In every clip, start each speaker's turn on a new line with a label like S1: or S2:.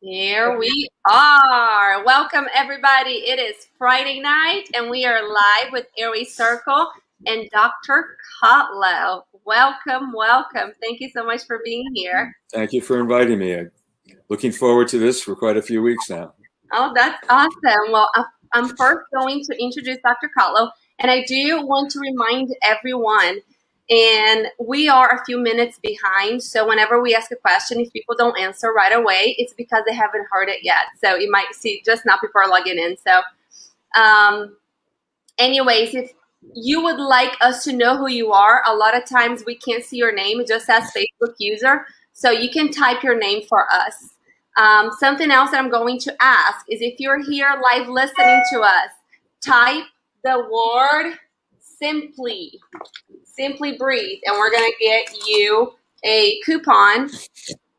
S1: Here we are. Welcome, everybody. It is Friday night, and we are live with Airway Circle and Dr. Kotlow. Welcome, welcome. Thank you so much for being here.
S2: Thank you for inviting me. Looking forward to this for quite a few weeks now.
S1: Oh, that's awesome. Well, I'm first going to introduce Dr. Kotlow, and I do want to remind everyone, and we are a few minutes behind, so whenever we ask a question, if people don't answer right away, it's because they haven't heard it yet. So you might see just now people are logging in. So anyways, if you would like us to know who you are, a lot of times we can't see your name. It just says Facebook user. So you can type your name for us. Something else that I'm going to ask is if you're here live listening to us, type the word simply breathe, and we're going to get you a coupon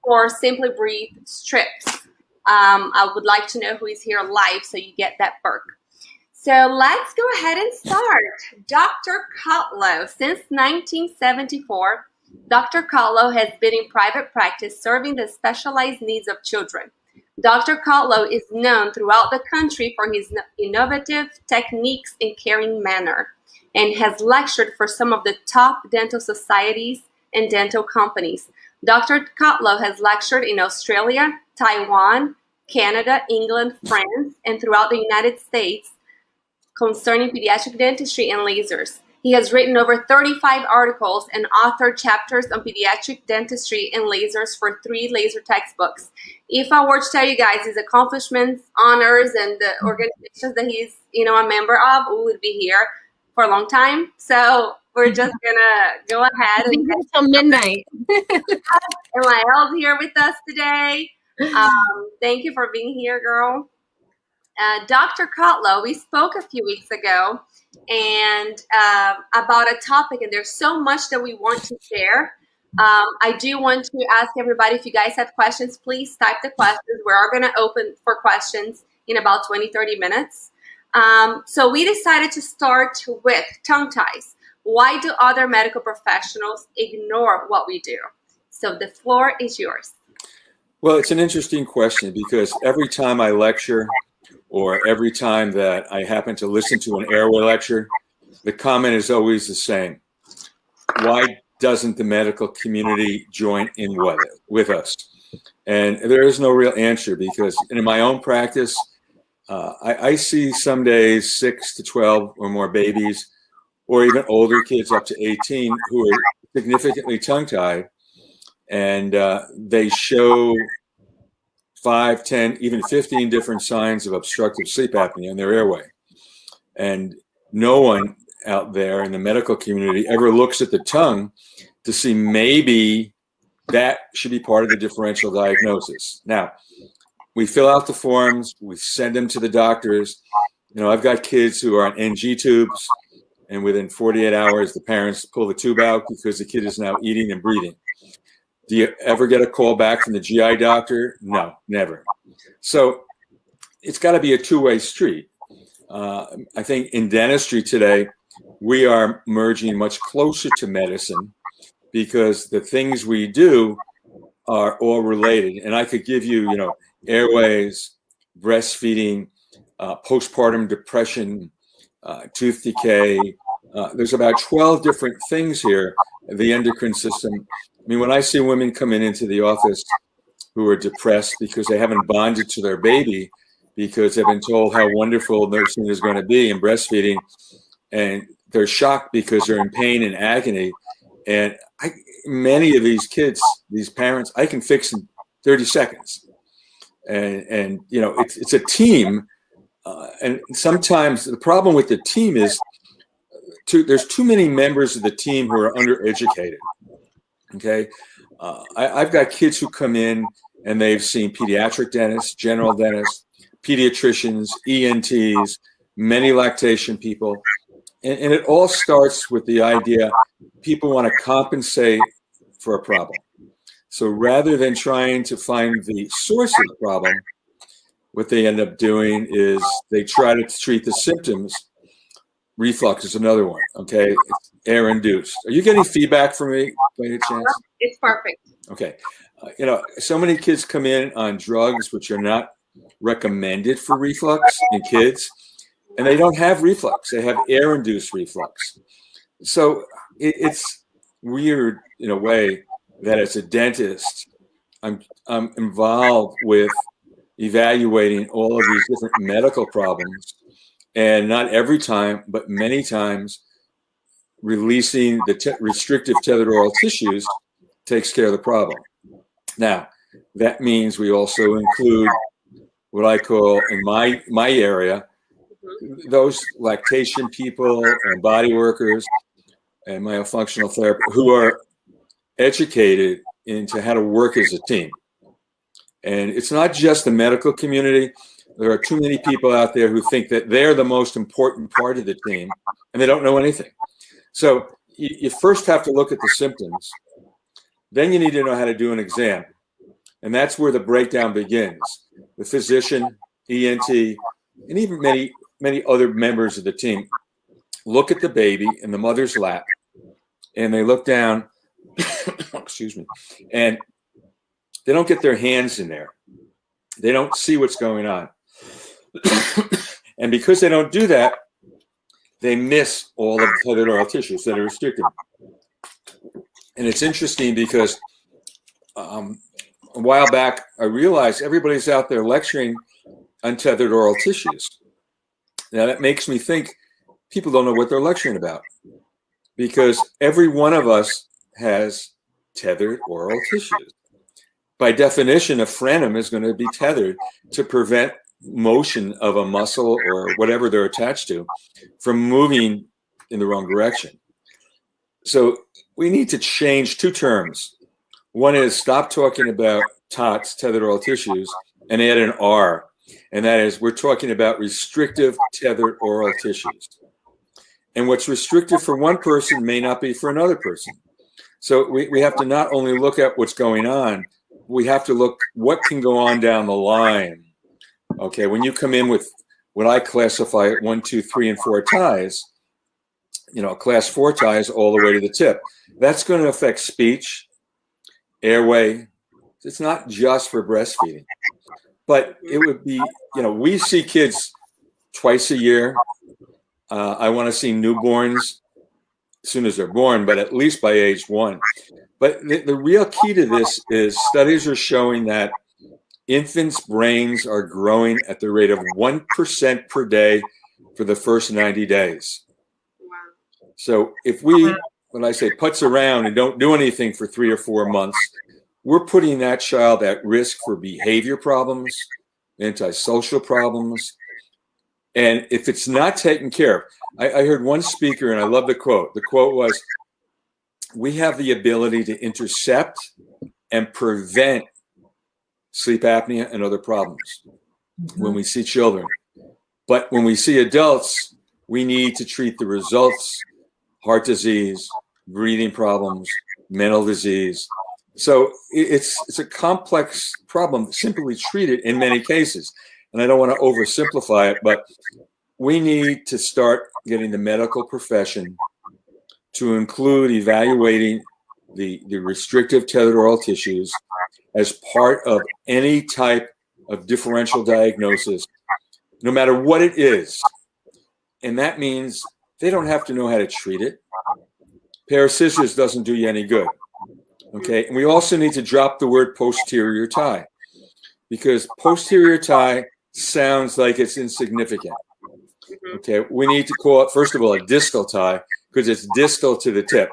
S1: for Simply Breathe strips. I would like to know who is here live so you get that perk. So let's go ahead and start. Dr. Kotlow, since 1974, Dr. Kotlow has been in private practice serving the specialized needs of children. Dr. Kotlow is known throughout the country for his innovative techniques and caring manner, and has lectured for some of the top dental societies and dental companies. Dr. Kotlow has lectured in Australia, Taiwan, Canada, England, France, and throughout the United States concerning pediatric dentistry and lasers. He has written over 35 articles and authored chapters on pediatric dentistry and lasers for 3 laser textbooks. If I were to tell you guys his accomplishments, honors, and the organizations that he's a member of, we would be here for a long time. So we're just gonna go ahead
S3: until midnight.
S1: And Lael's here with us today. Thank you for being here, girl. Dr. Kotlow, we spoke a few weeks ago and about a topic, and there's so much that we want to share. I do want to ask everybody, if you guys have questions, please type the questions. We are going to open for questions in about 20-30 minutes. So we decided to start with tongue ties. Why do other medical professionals ignore what we do? So the floor is yours.
S2: Well, it's an interesting question because every time I lecture or every time that I happen to listen to an airway lecture, the comment is always the same. Why doesn't the medical community join in with us? And there is no real answer because in my own practice, I see some days 6 to 12 or more babies, or even older kids up to 18 who are significantly tongue-tied, and they show 5, 10, even 15 different signs of obstructive sleep apnea in their airway. And no one out there in the medical community ever looks at the tongue to see maybe that should be part of the differential diagnosis. Now, we fill out the forms, we send them to the doctors. I've got kids who are on NG tubes, and within 48 hours, the parents pull the tube out because the kid is now eating and breathing. Do you ever get a call back from the GI doctor? No, never. So it's got to be a two-way street. I think in dentistry today, we are merging much closer to medicine because the things we do are all related. And I could give you, airways, breastfeeding, postpartum depression, tooth decay. There's about 12 different things here, the endocrine system. I mean, when I see women coming into the office who are depressed because they haven't bonded to their baby because they've been told how wonderful nursing is going to be and breastfeeding, and they're shocked because they're in pain and agony. And many of these kids, these parents, I can fix in 30 seconds. And it's a team. And sometimes the problem with the team is there's too many members of the team who are undereducated. Okay. I've got kids who come in and they've seen pediatric dentists, general dentists, pediatricians, ENTs, many lactation people. And it all starts with the idea people want to compensate for a problem. So rather than trying to find the source of the problem, what they end up doing is they try to treat the symptoms. Reflux is another one, okay? It's air-induced. Are you getting feedback from me by any chance?
S1: It's perfect.
S2: Okay. So many kids come in on drugs which are not recommended for reflux in kids, and they don't have reflux. They have air-induced reflux. So it's weird in a way that as a dentist, I'm involved with evaluating all of these different medical problems, and not every time, but many times, releasing the restrictive tethered oral tissues takes care of the problem. Now, that means we also include what I call, in my area, those lactation people and body workers and myofunctional therapists who are educated into how to work as a team. And it's not just the medical community. There are too many people out there who think that they're the most important part of the team, and they don't know anything. So you first have to look at the symptoms. Then you need to know how to do an exam. And that's where the breakdown begins. The physician, ENT, and even many other members of the team look at the baby in the mother's lap, and they look down, excuse me, and they don't get their hands in there. They don't see what's going on. And because they don't do that, they miss all of the tethered oral tissues that are restricted. And it's interesting because a while back, I realized everybody's out there lecturing on tethered oral tissues. Now, that makes me think people don't know what they're lecturing about, because every one of us has tethered oral tissues. By definition, a frenum is going to be tethered to prevent motion of a muscle or whatever they're attached to from moving in the wrong direction. So we need to change two terms. One is stop talking about TOTS, tethered oral tissues, and add an R. And that is, we're talking about restrictive tethered oral tissues. And what's restrictive for one person may not be for another person. So we have to not only look at what's going on, we have to look what can go on down the line. Okay, when you come in with what I classify at 1, 2, 3, and 4 ties, class 4 ties all the way to the tip, that's going to affect speech, airway. It's not just for breastfeeding, but it would be, we see kids twice a year. I want to see newborns as soon as they're born, but at least by age 1. But the real key to this is studies are showing that infants' brains are growing at the rate of 1% per day for the first 90 days. Wow. So if we, when I say putz around and don't do anything for 3 or 4 months, we're putting that child at risk for behavior problems, antisocial problems. And if it's not taken care of, I heard one speaker, and I love the quote. The quote was, "We have the ability to intercept and prevent sleep apnea and other problems when we see children. But when we see adults, we need to treat the results: heart disease, breathing problems, mental disease." So it's a complex problem, simply treated in many cases. And I don't want to oversimplify it, but we need to start getting the medical profession to include evaluating the restrictive tethered oral tissues as part of any type of differential diagnosis, no matter what it is. And that means they don't have to know how to treat it. A pair of scissors doesn't do you any good. Okay, and we also need to drop the word posterior tie, because posterior tie sounds like it's insignificant. Okay, we need to call it, first of all, a distal tie, because it's distal to the tip.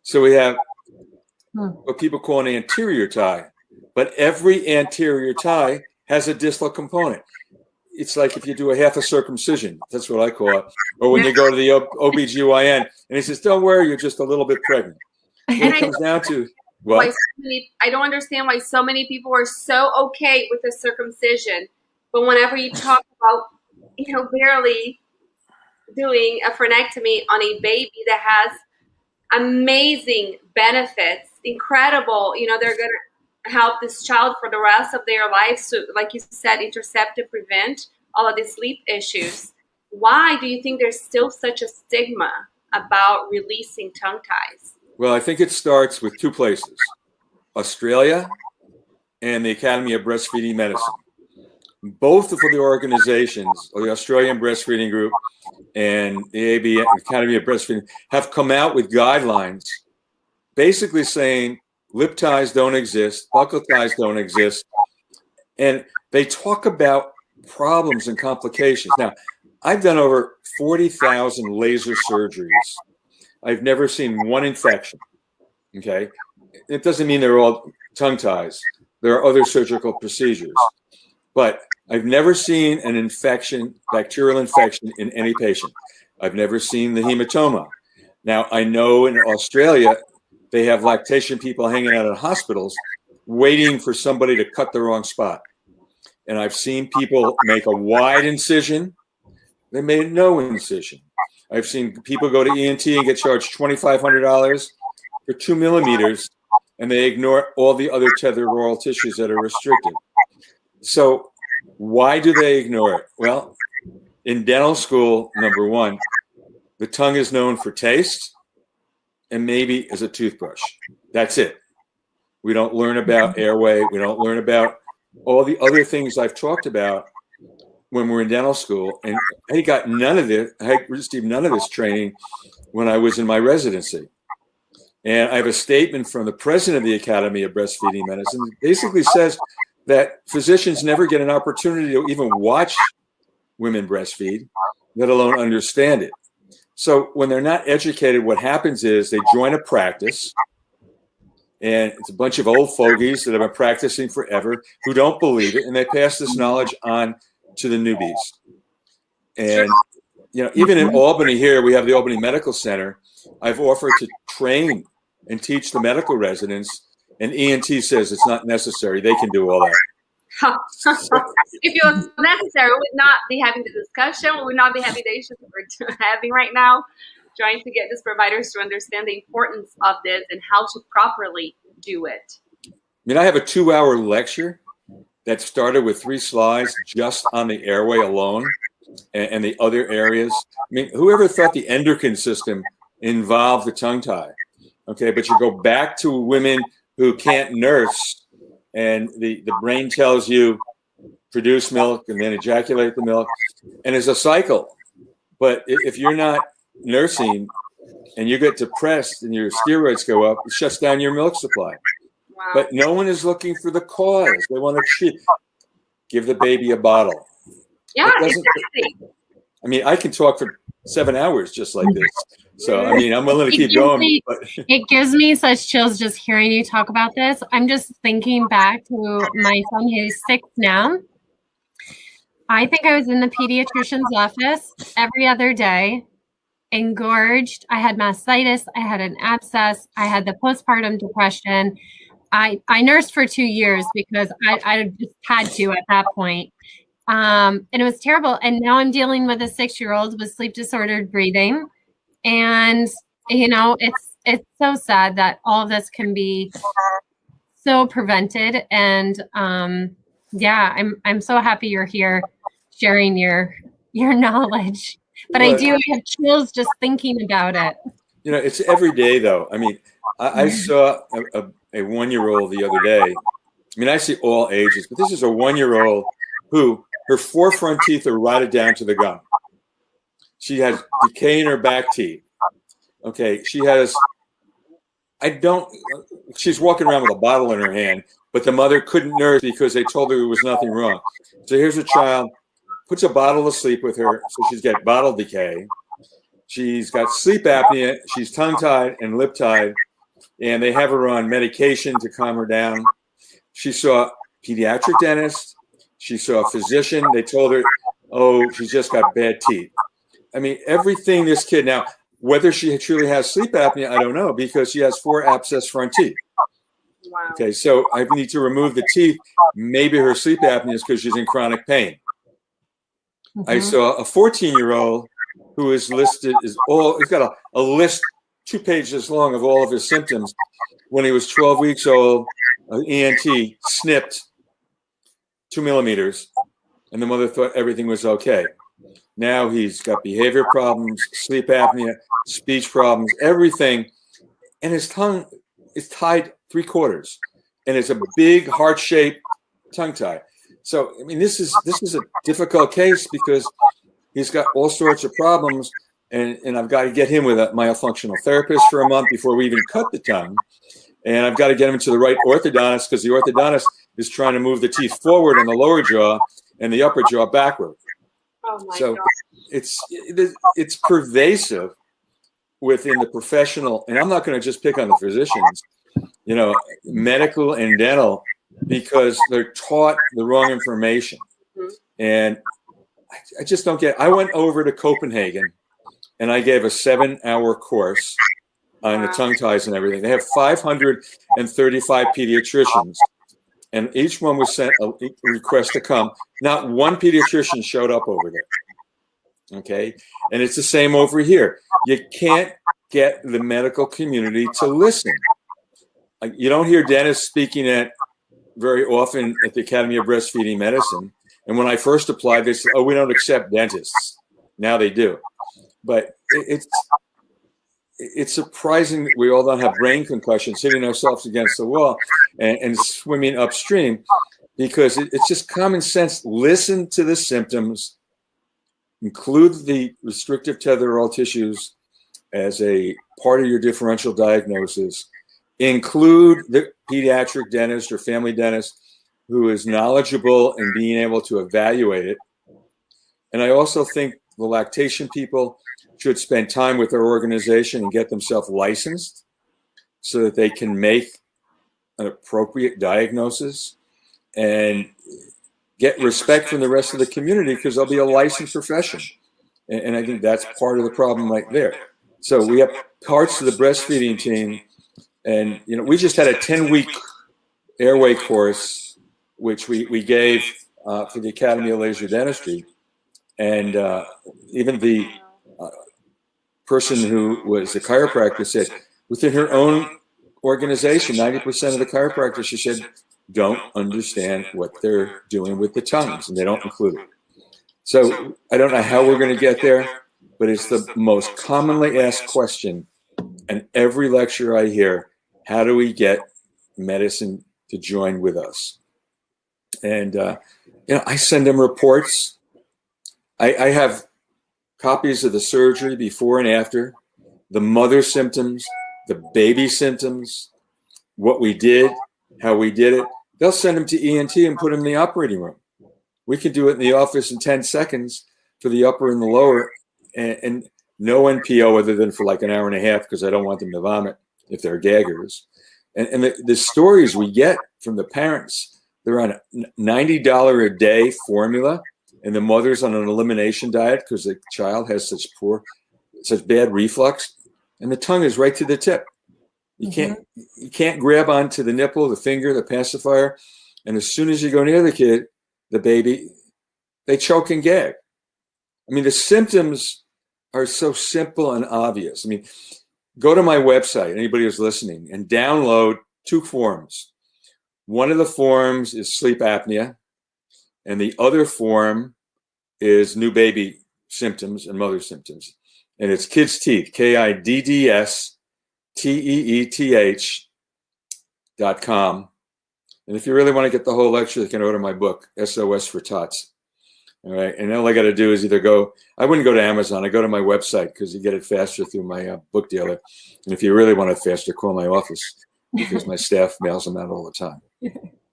S2: So we have what people call an anterior tie, but every anterior tie has a distal component. It's like if you do a half a circumcision, that's what I call it. Or when you go to the OBGYN and he says, "Don't worry, you're just a little bit pregnant." When it comes down to what?
S1: I don't understand why so many people are so okay with the circumcision, but whenever you talk about, barely doing a frenectomy on a baby that has amazing benefits, incredible, they're going to help this child for the rest of their life. So, like you said, intercept to prevent all of these sleep issues. Why do you think there's still such a stigma about releasing tongue ties?
S2: Well, I think it starts with two places. Australia and the Academy of Breastfeeding Medicine. Both of the organizations, the Australian Breastfeeding Group and the AB, Academy of Breastfeeding, have come out with guidelines basically saying lip ties don't exist, buccal ties don't exist, and they talk about problems and complications. Now, I've done over 40,000 laser surgeries. I've never seen one infection, okay? It doesn't mean they're all tongue ties. There are other surgical procedures. But I've never seen an infection, bacterial infection in any patient. I've never seen the hematoma. Now, I know in Australia, they have lactation people hanging out in hospitals waiting for somebody to cut the wrong spot. And I've seen people make a wide incision. They made no incision. I've seen people go to ENT and get charged $2,500 for 2 millimeters, and they ignore all the other tethered oral tissues that are restricted. So why do they ignore it? Well, in dental school, number one, the tongue is known for taste and maybe as a toothbrush. That's it. We don't learn about airway. We don't learn about all the other things I've talked about when we're in dental school. And I got none of this. I received none of this training when I was in my residency. And I have a statement from the president of the Academy of Breastfeeding Medicine that basically says that physicians never get an opportunity to even watch women breastfeed, let alone understand it. So when they're not educated, what happens is they join a practice, and it's a bunch of old fogies that have been practicing forever who don't believe it, and they pass this knowledge on to the newbies. And even in Albany here, we have the Albany Medical Center. I've offered to train and teach the medical residents, and ENT says it's not necessary. They can do all that.
S1: If it was necessary, we would not be having the discussion. We would not be having the issues we're having right now, trying to get these providers to understand the importance of this and how to properly do it.
S2: I mean, I have a 2-hour lecture that started with 3 slides just on the airway alone and the other areas. I mean, whoever thought the endocrine system involved the tongue tie? Okay, but you go back to women who can't nurse, and the brain tells you produce milk and then ejaculate the milk, and it's a cycle. But if you're not nursing and you get depressed and your steroids go up, it shuts down your milk supply.
S1: Wow.
S2: But no one is looking for the cause. They want to give the baby a bottle.
S1: Yeah, exactly.
S2: I mean, I can talk for 7 hours just like this. So, I mean, I'm willing to keep going. But
S3: it gives me such chills just hearing you talk about this. I'm just thinking back to my son who's 6 now. I think I was in the pediatrician's office every other day, engorged. I had mastitis. I had an abscess. I had the postpartum depression. I nursed for 2 years because I just had to at that point. And it was terrible. And now I'm dealing with a 6-year-old with sleep disordered breathing. And, it's so sad that all of this can be so prevented. And, I'm so happy you're here sharing your knowledge, but I do have chills just thinking about it.
S2: It's every day though. I mean, I saw a 1-year-old the other day. I mean, I see all ages, but this is a 1-year-old who her 4 front teeth are rotted down to the gum. She has decay in her back teeth. Okay, she's walking around with a bottle in her hand, but the mother couldn't nurse because they told her there was nothing wrong. So here's a child, puts a bottle to sleep with her, so she's got bottle decay. She's got sleep apnea, she's tongue-tied and lip-tied, and they have her on medication to calm her down. She saw a pediatric dentist. She saw a physician. They told her, oh, she's just got bad teeth. I mean, everything this kid, now, whether she truly has sleep apnea, I don't know, because she has 4 abscess front teeth.
S1: Wow.
S2: Okay, so I need to remove the teeth. Maybe her sleep apnea is because she's in chronic pain. Mm-hmm. I saw a 14-year-old who is listed he's got a list 2 pages long of all of his symptoms. When he was 12 weeks old, an ENT snipped 2 millimeters, and the mother thought everything was okay. Now he's got behavior problems, sleep apnea, speech problems, everything, and his tongue is tied 3/4. and it's a big heart-shaped tongue tie. So, I mean, this is a difficult case because he's got all sorts of problems, and I've got to get him with a myofunctional therapist for a month before we even cut the tongue. And I've got to get him to the right orthodontist because the orthodontist is trying to move the teeth forward on the lower jaw and the upper jaw backward.
S1: Oh my
S2: So
S1: God.
S2: it's pervasive within the professional, and I'm not going to just pick on the physicians, you know, medical and dental, because they're taught the wrong information.
S1: Mhm.
S2: And I just don't get. I went over to Copenhagen and I gave a 7-hour course on the tongue ties and everything. They have 535 pediatricians, and each one was sent a request to come. Not one pediatrician showed up over there. Okay. And it's the same over here. You can't get the medical community to listen. You don't hear dentists speaking at very often at the Academy of Breastfeeding Medicine. And when I first applied, they said, "Oh, we don't accept dentists." Now they do. But it's surprising that we all don't have brain concussions, hitting ourselves against the wall and swimming upstream, because it's just common sense. Listen to the symptoms, include the restrictive tetheral tissues as a part of your differential diagnosis, include the pediatric dentist or family dentist who is knowledgeable in being able to evaluate it. And I also think the lactation people should spend time with their organization and get themselves licensed so that they can make an appropriate diagnosis and get respect from the rest of the community, because they'll be a licensed profession. And I think that's part of the problem right there. So we have parts of the breastfeeding team, and you know, we just had a 10-week airway course, which we gave for the Academy of Laser Dentistry. And even the person who was the chiropractor said, within her own organization, 90% of the chiropractors, she said, don't understand what they're doing with the tongues, and they don't include it. So I don't know how we're going to get there, but it's the most commonly asked question. And every lecture I hear, how do we get medicine to join with us? And, you know, I send them reports. I have copies of the surgery before and after, the mother symptoms, the baby symptoms, what we did, how we did it. They'll send them to ENT and put them in the operating room. We can do it in the office in 10 seconds for the upper and the lower, and no NPO other than for like an hour and a half, because I don't want them to vomit if they're gaggers. And the stories we get from the parents, they're on a $90 a day formula, and the mother's on an elimination diet because the child has such bad reflux, and the tongue is right to the tip. You can't grab onto the nipple, the finger, the pacifier, and as soon as you go near the kid, the baby, they choke and gag. I mean, the symptoms are so simple and obvious. I mean, go to my website, anybody who's listening, and download 2 forms. One of the forms is sleep apnea, and the other form is new baby symptoms and mother symptoms. And it's Kids Teeth, KIDDSTEETH.com. And if you really want to get the whole lecture, you can order my book, SOS for Tots. All right. And all I got to do is either I wouldn't go to Amazon. I go to my website because you get it faster through my book dealer. And if you really want it faster, call my office because my staff mails them out all the time.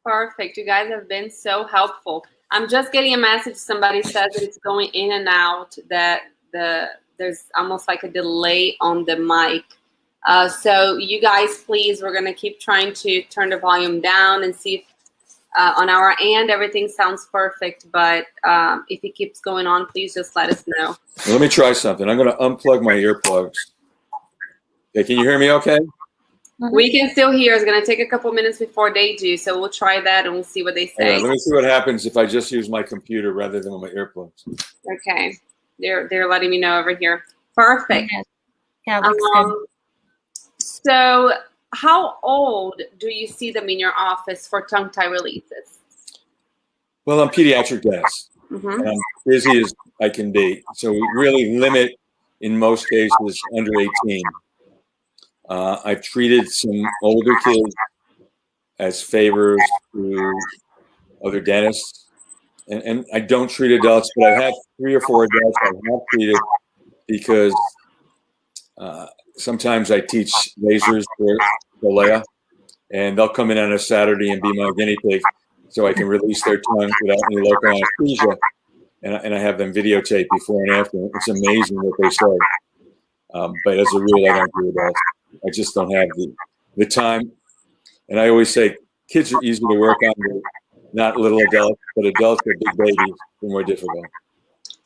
S1: Perfect. You guys have been so helpful. I'm just getting a message. Somebody says that it's going in and out, that there's almost like a delay on the mic. So you guys, please, we're going to keep trying to turn the volume down and see if on our end everything sounds perfect. But if it keeps going on, please just let us know.
S2: Well, let me try something. I'm going to unplug my earplugs. Okay, can you hear me okay?
S1: We can still hear. It's going to take a couple minutes before they do. So we'll try that and we'll see what they say.
S2: Let me see what happens if I just use my computer rather than my earplugs.
S1: Okay. They're letting me know over here. Perfect.
S3: Yeah, looks good.
S1: So how old do you see them in your office for tongue tie releases?
S2: Well, I'm pediatric dentist. And I'm busy as I can be. So we really limit, in most cases, under 18. I've treated some older kids as favors to other dentists. And I don't treat adults, but I have 3 or 4 adults I have treated because sometimes I teach lasers for Leia, and they'll come in on a Saturday and be my guinea pig so I can release their tongue without any local anesthesia. And I have them videotape before and after. It's amazing what they say. But as a rule, I don't do adults. I just don't have the time. And I always say kids are easy to work on, not little adults, but adults are big babies. They're more difficult.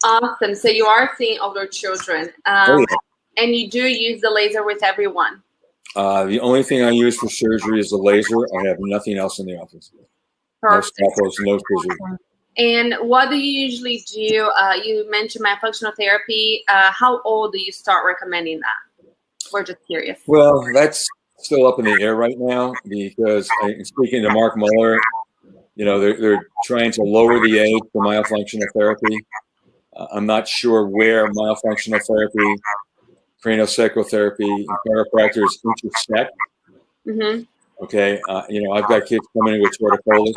S1: Awesome. So you are seeing older children.
S2: Oh, yeah.
S1: And you do use the laser with everyone?
S2: The only thing I use for surgery is the laser. I have nothing else in the office.
S1: Perfect.
S2: No scalpels, no scissors.
S1: And what do you usually do? You mentioned myofunctional therapy. How old do you start recommending that? We're just curious.
S2: Well, that's still up in the air right now because speaking to Mark Muller, they're trying to lower the age for myofunctional therapy. I'm not sure where myofunctional therapy, craniosacral therapy, and chiropractors intersect.
S1: Mm-hmm.
S2: Okay, I've got kids coming in with torticollis.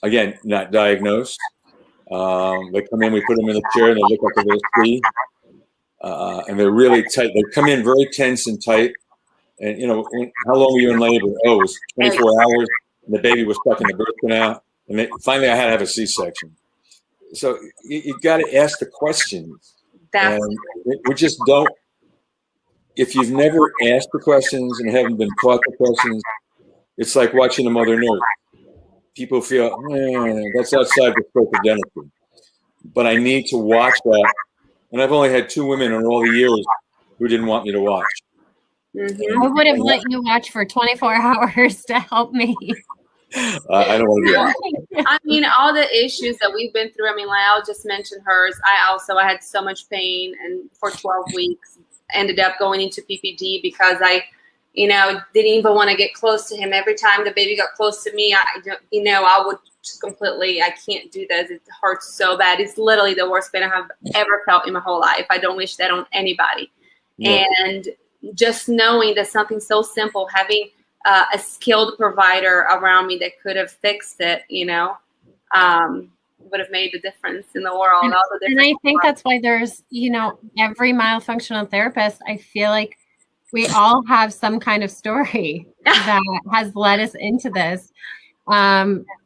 S2: Again, not diagnosed. They come in, we put them in a chair, and they look like a little tree. And they're really tight. They come in very tense and tight. And, how long were you in labor? Oh, it was 24 hours. And the baby was stuck in the birth canal. And finally, I had to have a C-section. So you got to ask the questions. And we just don't. If you've never asked the questions and haven't been taught the questions, it's like watching a mother nurse. People feel, that's outside the scope of dentistry. But I need to watch that. And I've only had 2 women in all the years who didn't want me to watch.
S1: Mm-hmm.
S3: I would have let you watch for 24 hours to help me.
S2: I don't want to do that.
S1: I mean, all the issues that we've been through. I mean, I'll just mention hers. I had so much pain, and for 12 weeks, ended up going into PPD because I didn't even want to get close to him. Every time the baby got close to me, I would just completely, I can't do this. It hurts so bad. It's literally the worst pain I have ever felt in my whole life. I don't wish that on anybody. Yeah. And just knowing that something so simple, having a skilled provider around me that could have fixed it, would have made the difference in the world.
S3: And I think that's why there's, every myofunctional therapist, I feel like we all have some kind of story that has led us into this.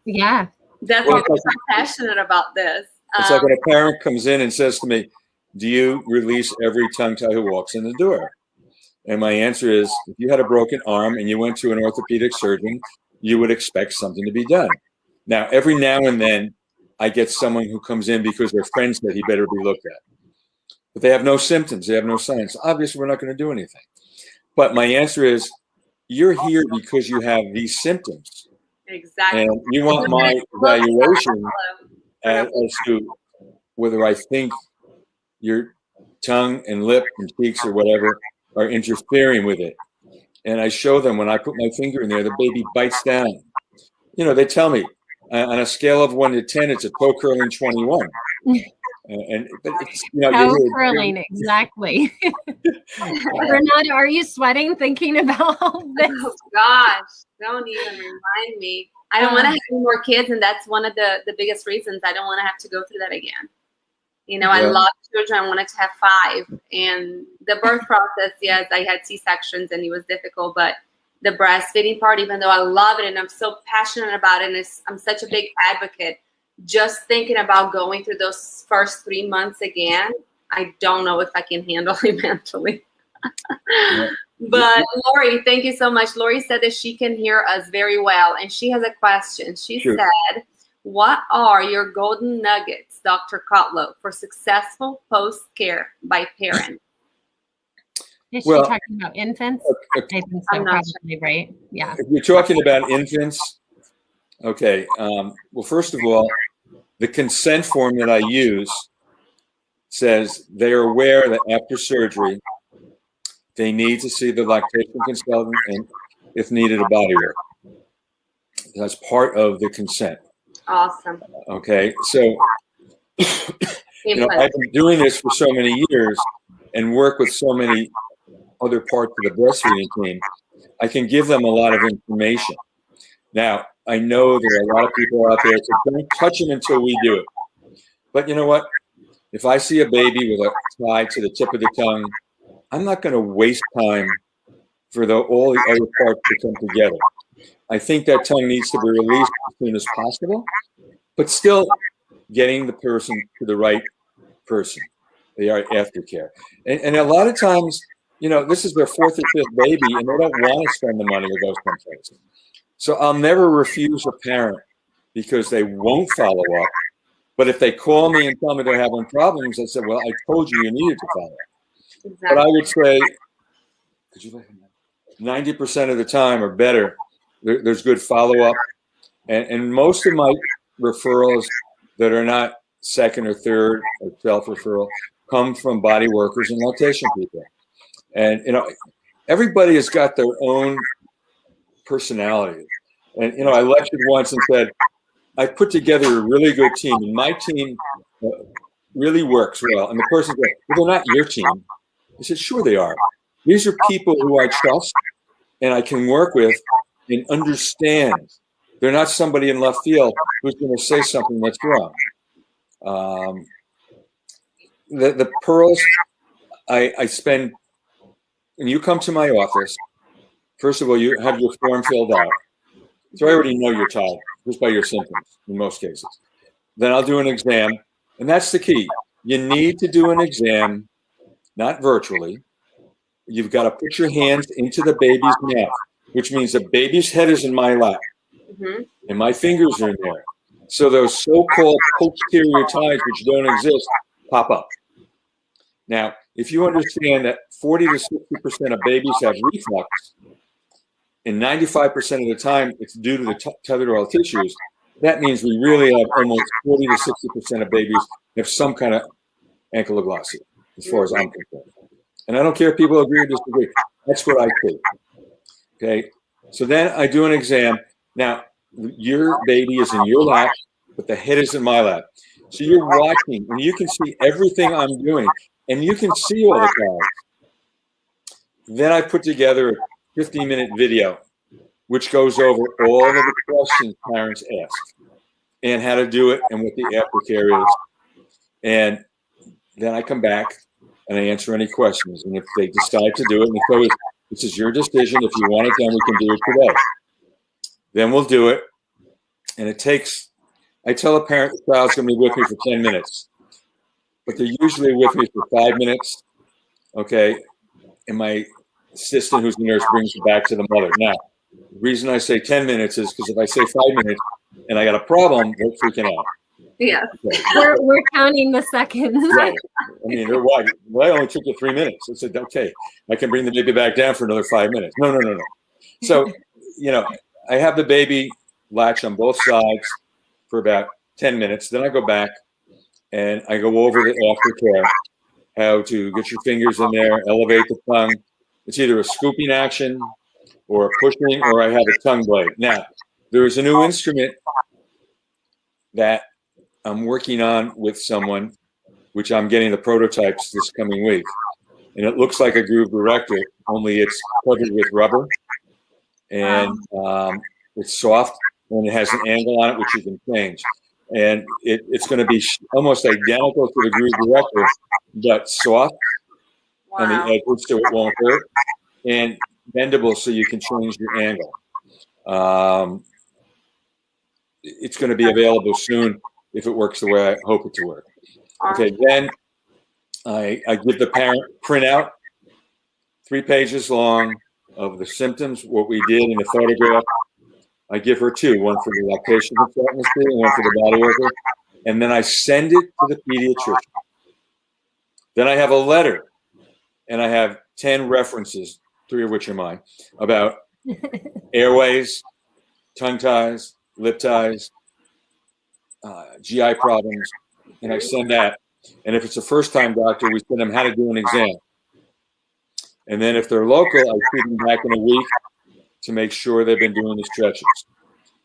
S3: Yeah.
S1: That's why we're so passionate about this.
S2: It's like when a parent comes in and says to me, do you release every tongue tie who walks in the door? And my answer is, if you had a broken arm and you went to an orthopedic surgeon, you would expect something to be done. Now, every now and then, I get someone who comes in because their friend said he better be looked at. But they have no symptoms. They have no signs. Obviously, we're not going to do anything. But my answer is, you're here because you have these symptoms.
S1: Exactly.
S2: And you want my evaluation as to whether I think your tongue and lip and cheeks or whatever are interfering with it. And I show them when I put my finger in there, the baby bites down. They tell me on a scale of 1 to 10, it's a toe curling 21. But it's,
S3: toe curling, exactly. Renata, are you sweating thinking about all this?
S1: Oh gosh, don't even remind me. I don't want to have any more kids, and that's one of the biggest reasons I don't want to have to go through that again. I love children. I wanted to have 5. And the birth process, yes, I had C-sections and it was difficult, but the breastfeeding part, even though I love it and I'm so passionate about it, and I'm such a big advocate, just thinking about going through those first 3 months again, I don't know if I can handle it mentally. But Lori, thank you so much. Lori said that she can hear us very well, and she has a question. She said, what are your golden nuggets, Dr. Kotlow, for successful post-care by parents?
S3: Is she talking about infants? I think so, probably, right? Yeah.
S2: If you're talking about infants, okay. Well, first of all, the consent form that I use says they are aware that after surgery, they need to see the lactation consultant and, if needed, a body work. That's part of the consent.
S1: Awesome.
S2: Okay, so I've been doing this for so many years and work with so many other parts of the breastfeeding team. I can give them a lot of information. Now, I know there are a lot of people out there, so don't touch them until we do it. But you know what? If I see a baby with a tie to the tip of the tongue, I'm not going to waste time for all the other parts to come together. I think that tongue needs to be released as soon as possible, but still getting the person to the right person. They are aftercare. And a lot of times, this is their fourth or fifth baby, and they don't want to spend the money to go someplace. So I'll never refuse a parent because they won't follow up. But if they call me and tell me they're having problems, I said, well, I told you needed to follow up. Exactly. But I would say, 90% of the time or better, there's good follow-up. And most of my referrals that are not second or third or self-referral come from body workers and lactation people. And, everybody has got their own personality. And, I lectured once and said, I put together a really good team, and my team really works well. And the person said, well, they're not your team. I said, sure they are. These are people who I trust and I can work with and understand. They're not somebody in left field who's going to say something that's wrong. The pearls, I spend, when you come to my office, first of all, you have your form filled out. So I already know you're tired, just by your symptoms in most cases. Then I'll do an exam, and that's the key. You need to do an exam, not virtually. You've got to put your hands into the baby's mouth, which means the baby's head is in my lap, and my fingers are in there. So those so-called posterior ties, which don't exist, pop up. Now, if you understand that 40 to 60% of babies have reflux, and 95% of the time it's due to the tetheral tissues, that means we really have almost 40 to 60% of babies have some kind of ankylosing, as far as I'm concerned. And I don't care if people agree or disagree. That's what I think. Okay? So then I do an exam. Now, your baby is in your lap, but the head is in my lap. So you're watching, and you can see everything I'm doing, and you can see all the cards. Then I put together a 15-minute video, which goes over all of the questions parents ask and how to do it and what the aftercare is. And then I come back and I answer any questions. And if they decide to do it, and it's always, this is your decision. If you want it done, we can do it today. Then we'll do it. And it takes, I tell a parent the child's going to be with me for 10 minutes, but they're usually with me for 5 minutes. Okay. And my assistant, who's the nurse, brings it back to the mother. Now, the reason I say 10 minutes is because if I say 5 minutes and I got a problem, they're freaking out.
S3: Yeah. Okay. We're counting the seconds.
S2: Right. I mean, they're why? Well, I only took you 3 minutes. I said, okay, I can bring the baby back down for another 5 minutes. No. So, I have the baby latch on both sides for about 10 minutes. Then I go back and I go over the aftercare, how to get your fingers in there, elevate the tongue. It's either a scooping action or a pushing, or I have a tongue blade. Now, there is a new instrument that I'm working on with someone, which I'm getting the prototypes this coming week. And it looks like a groove director, only it's covered with rubber. And it's soft, and it has an angle on it, which you can change. And it's going to be almost identical to the groove director, but soft on the edges so it won't hurt, and bendable so you can change your angle. It's going to be available soon if it works the way I hope it to work. Okay, then I give the parent printout, 3 pages long, of the symptoms, what we did in the photograph. I give her 2, one for the lactation consultancy and one for the body worker. And then I send it to the pediatrician. Then I have a letter, and I have 10 references, 3 of which are mine, about airways, tongue ties, lip ties, GI problems, and I send that. And if it's a first-time doctor, we send them how to do an exam. And then if they're local, I see them back in a week to make sure they've been doing the stretches.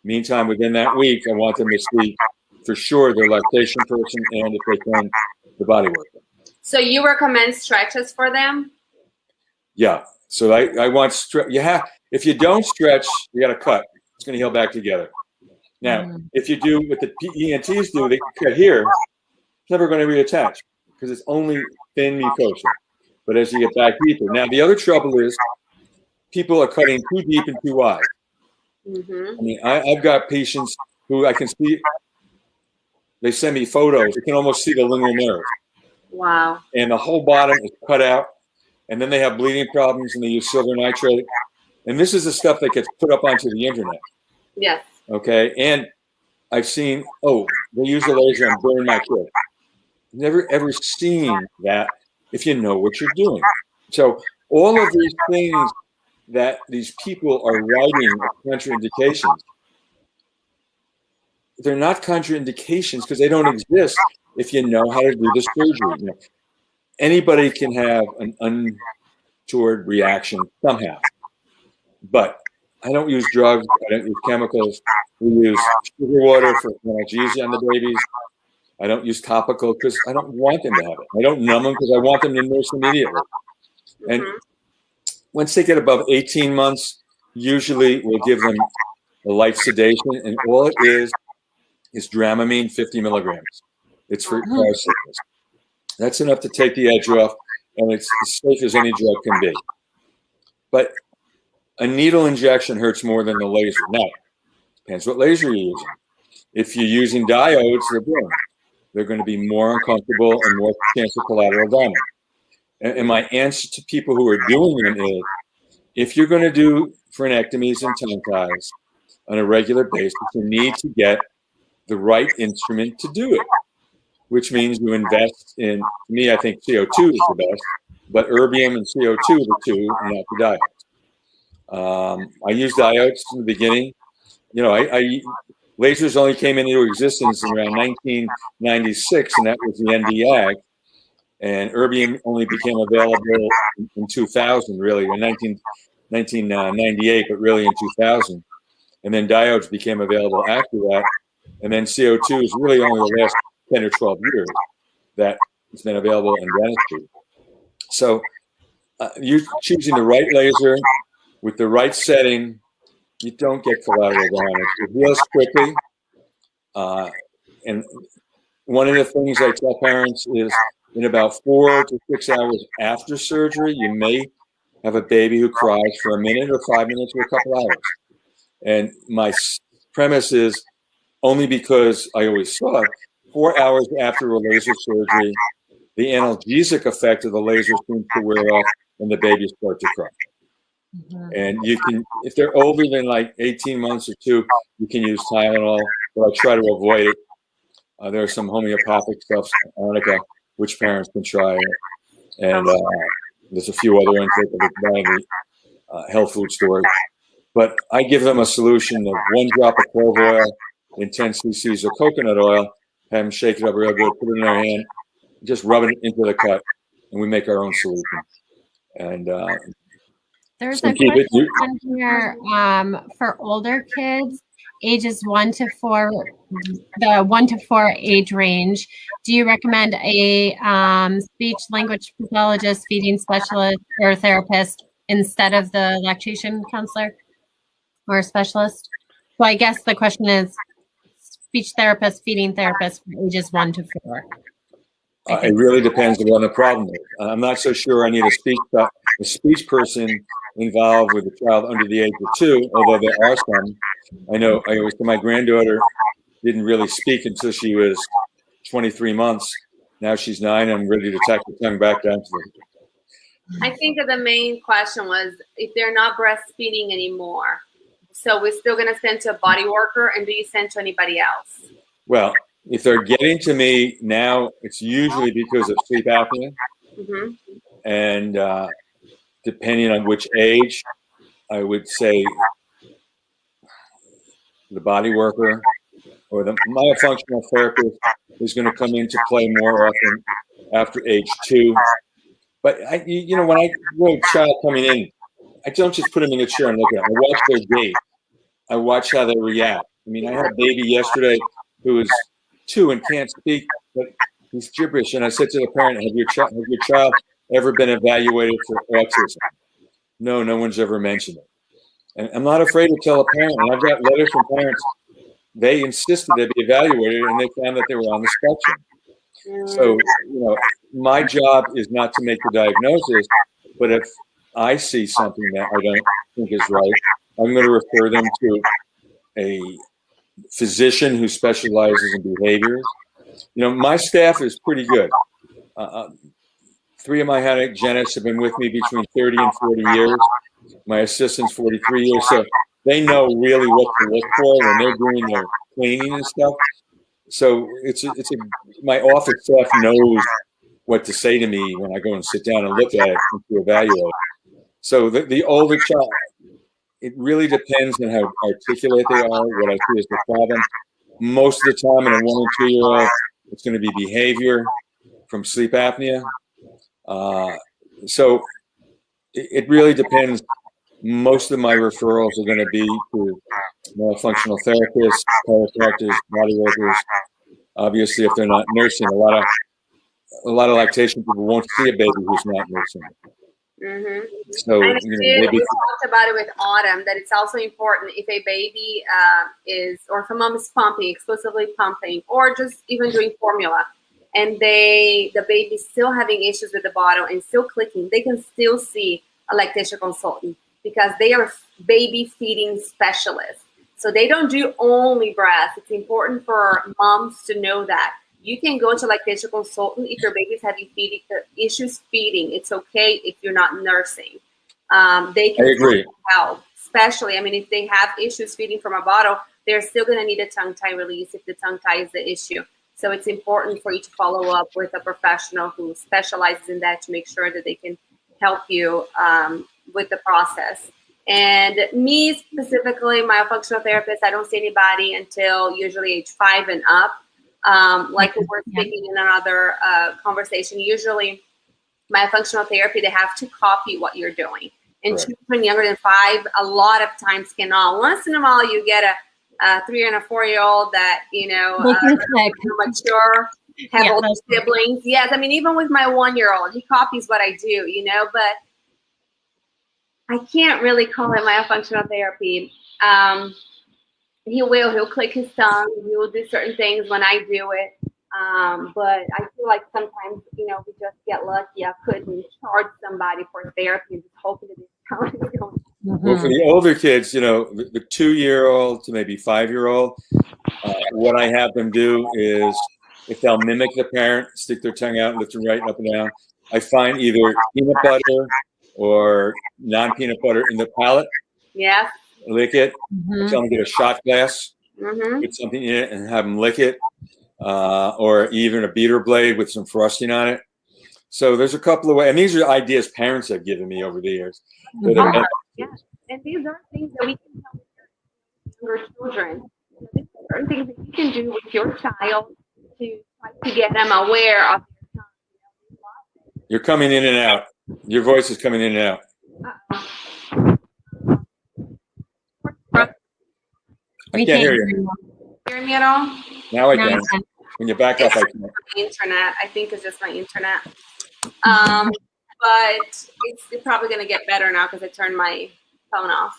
S2: Meantime, within that week, I want them to see for sure their lactation person, and if they can, the body worker.
S1: So you recommend stretches for them?
S2: Yeah. So I want if you don't stretch, you got to cut. it's going to heal back together. Now, if you do what the ENTs do, they cut here, it's never going to reattach because it's only thin mucosa. But as you get back deeper. Now, the other trouble is people are cutting too deep and too wide. I mean, I've got patients who I can see, they send me photos. You can almost see the lingual nerve.
S1: Wow.
S2: And the whole bottom is cut out. And then they have bleeding problems and they use silver nitrate. And this is the stuff that gets put up onto the internet.
S1: Yes.
S2: Okay. And I've seen, they use a laser and burn my kid. Never ever seen that if you know what you're doing. So all of these things that these people are writing as contraindications, they're not contraindications because they don't exist if you know how to do the surgery. You know, anybody can have an untoward reaction somehow, but I don't use drugs. I don't use chemicals. We use sugar water for analgesia on the babies. I don't use topical because I don't want them to have it. I don't numb them because I want them to nurse immediately. And once they get above 18 months, usually we'll give them a light sedation, and all it is Dramamine, 50 milligrams. It's for car sickness. That's enough to take the edge off, and it's as safe as any drug can be. But a needle injection hurts more than the laser. Now, depends what laser you're using. If you're using diodes, they're going to be more uncomfortable and more chance of collateral damage. And my answer to people who are doing them is, if you're going to do frenectomies and tongue ties on a regular basis, you need to get the right instrument to do it, which means you invest in, me, I think CO2 is the best, but erbium and CO2 are the two, not the diodes. I used diodes in the beginning. You know, lasers only came into existence in around 1996, and that was the Nd:YAG. And erbium only became available in 2000, really, in 1998, but really in 2000. And then diodes became available after that. And then CO2 is really only the last 10 or 12 years that it's been available in dentistry. So you're choosing the right laser with the right setting, you don't get collateral damage. It heals quickly. And one of the things I tell parents is, in about 4 to 6 hours after surgery, you may have a baby who cries for a minute or 5 minutes or a couple hours. And my premise is, only because I always saw it, 4 hours after a laser surgery, the analgesic effect of the laser seems to wear off and the babies start to cry. And you can, if they're older than like 18 months or 2, you can use Tylenol, but I try to avoid it. There are some homeopathic stuff, arnica, which parents can try. And there's a few other ones that can buy in the health food stores. But I give them a solution of 1 drop of clove oil in 10 cc's of coconut oil, have them shake it up real good, put it in their hand, just rub it into the cut, and we make our own solution. And
S3: there's a question on here for older kids, ages 1 to 4, the 1 to 4 age range. Do you recommend a speech language pathologist, feeding specialist, or therapist instead of the lactation counselor or specialist? So I guess the question is speech therapist, feeding therapist for ages 1 to 4.
S2: It really depends on the problem is. I'm not so sure I need a speech person involved with a child under the age of 2, although there are some. I know I always say my granddaughter didn't really speak until she was 23 months. Now she's 9, and I'm ready to tack the tongue back down to the.
S1: I think that the main question was if they're not breastfeeding anymore. So we're still going to send to a body worker, and do you send to anybody else?
S2: Well, if they're getting to me now, it's usually because of sleep apnea. And depending on which age, I would say the body worker or the myofunctional therapist is going to come into play more often after age 2. But when I have a child coming in, I don't just put them in a chair and look at them. I watch their gait. I watch how they react. I mean, I had a baby yesterday who was 2 and can't speak, but he's gibberish. And I said to the parent, have your child ever been evaluated for autism? No, no one's ever mentioned it. And I'm not afraid to tell a parent. And I've got letters from parents. They insisted they be evaluated, and they found that they were on the spectrum. So, my job is not to make the diagnosis, but if I see something that I don't think is right, I'm going to refer them to a physician who specializes in behaviors. My staff is pretty good. 3 of my hygienists have been with me between 30 and 40 years. My assistant's 43 years. So they know really what to look for when they're doing their cleaning and stuff. So my office staff knows what to say to me when I go and sit down and look at it and to evaluate. So the older child, it really depends on how articulate they are, what I see as the problem. Most of the time in a 1 and 2 year old, it's going to be behavior from sleep apnea. So it really depends. Most of my referrals are going to be to functional therapists, chiropractors, body workers. Obviously, if they're not nursing, a lot of lactation people won't see a baby who's not nursing.
S1: Mm-hmm.
S2: So
S1: we talked about it with Autumn that it's also important if a baby or if a mom is pumping, exclusively pumping, or just even doing formula, and the baby's still having issues with the bottle and still clicking, they can still see a lactation consultant because they are baby feeding specialists. So they don't do only breast. It's important for moms to know that. You can go to lactation consultant if your baby's having issues feeding. It's okay if you're not nursing. They can help, especially, if they have issues feeding from a bottle, they're still going to need a tongue tie release if the tongue tie is the issue. So it's important for you to follow up with a professional who specializes in that to make sure that they can help you with the process. And me specifically, my functional therapist, I don't see anybody until usually age 5 and up. Like we were speaking in another conversation, usually my functional therapy, they have to copy what you're doing. And children younger than 5, a lot of times cannot. Once in a while, you get a 3 and a 4-year-old that, mature, have older siblings. Yes, even with my 1-year-old, he copies what I do, but I can't really call it my functional therapy. He'll click his tongue. He will do certain things when I do it. But I feel like sometimes, we just get lucky. I couldn't charge somebody for therapy and just hoping that it's going.
S2: Well, for the older kids, the 2-year-old to maybe 5-year-old, what I have them do is if they'll mimic the parent, stick their tongue out, lift it right up and down, I find either peanut butter or non-peanut butter in the palate.
S1: Yes.
S2: Lick it. I tell them to get a shot glass, put something in it, and have them lick it, or even a beater blade with some frosting on it. So there's a couple of ways, and these are ideas parents have given me over the years.
S1: Yes, and these are things that we can tell your children. These are certain things that you can do with your child to try to get them aware of your tongue.
S2: You're coming in and out. Your voice is coming in and out. I can't hear you.
S1: Hear me at all?
S2: Now I can. When you back up, I can.
S1: Internet. I think it's just my internet. But it's probably going to get better now because I turned my phone off.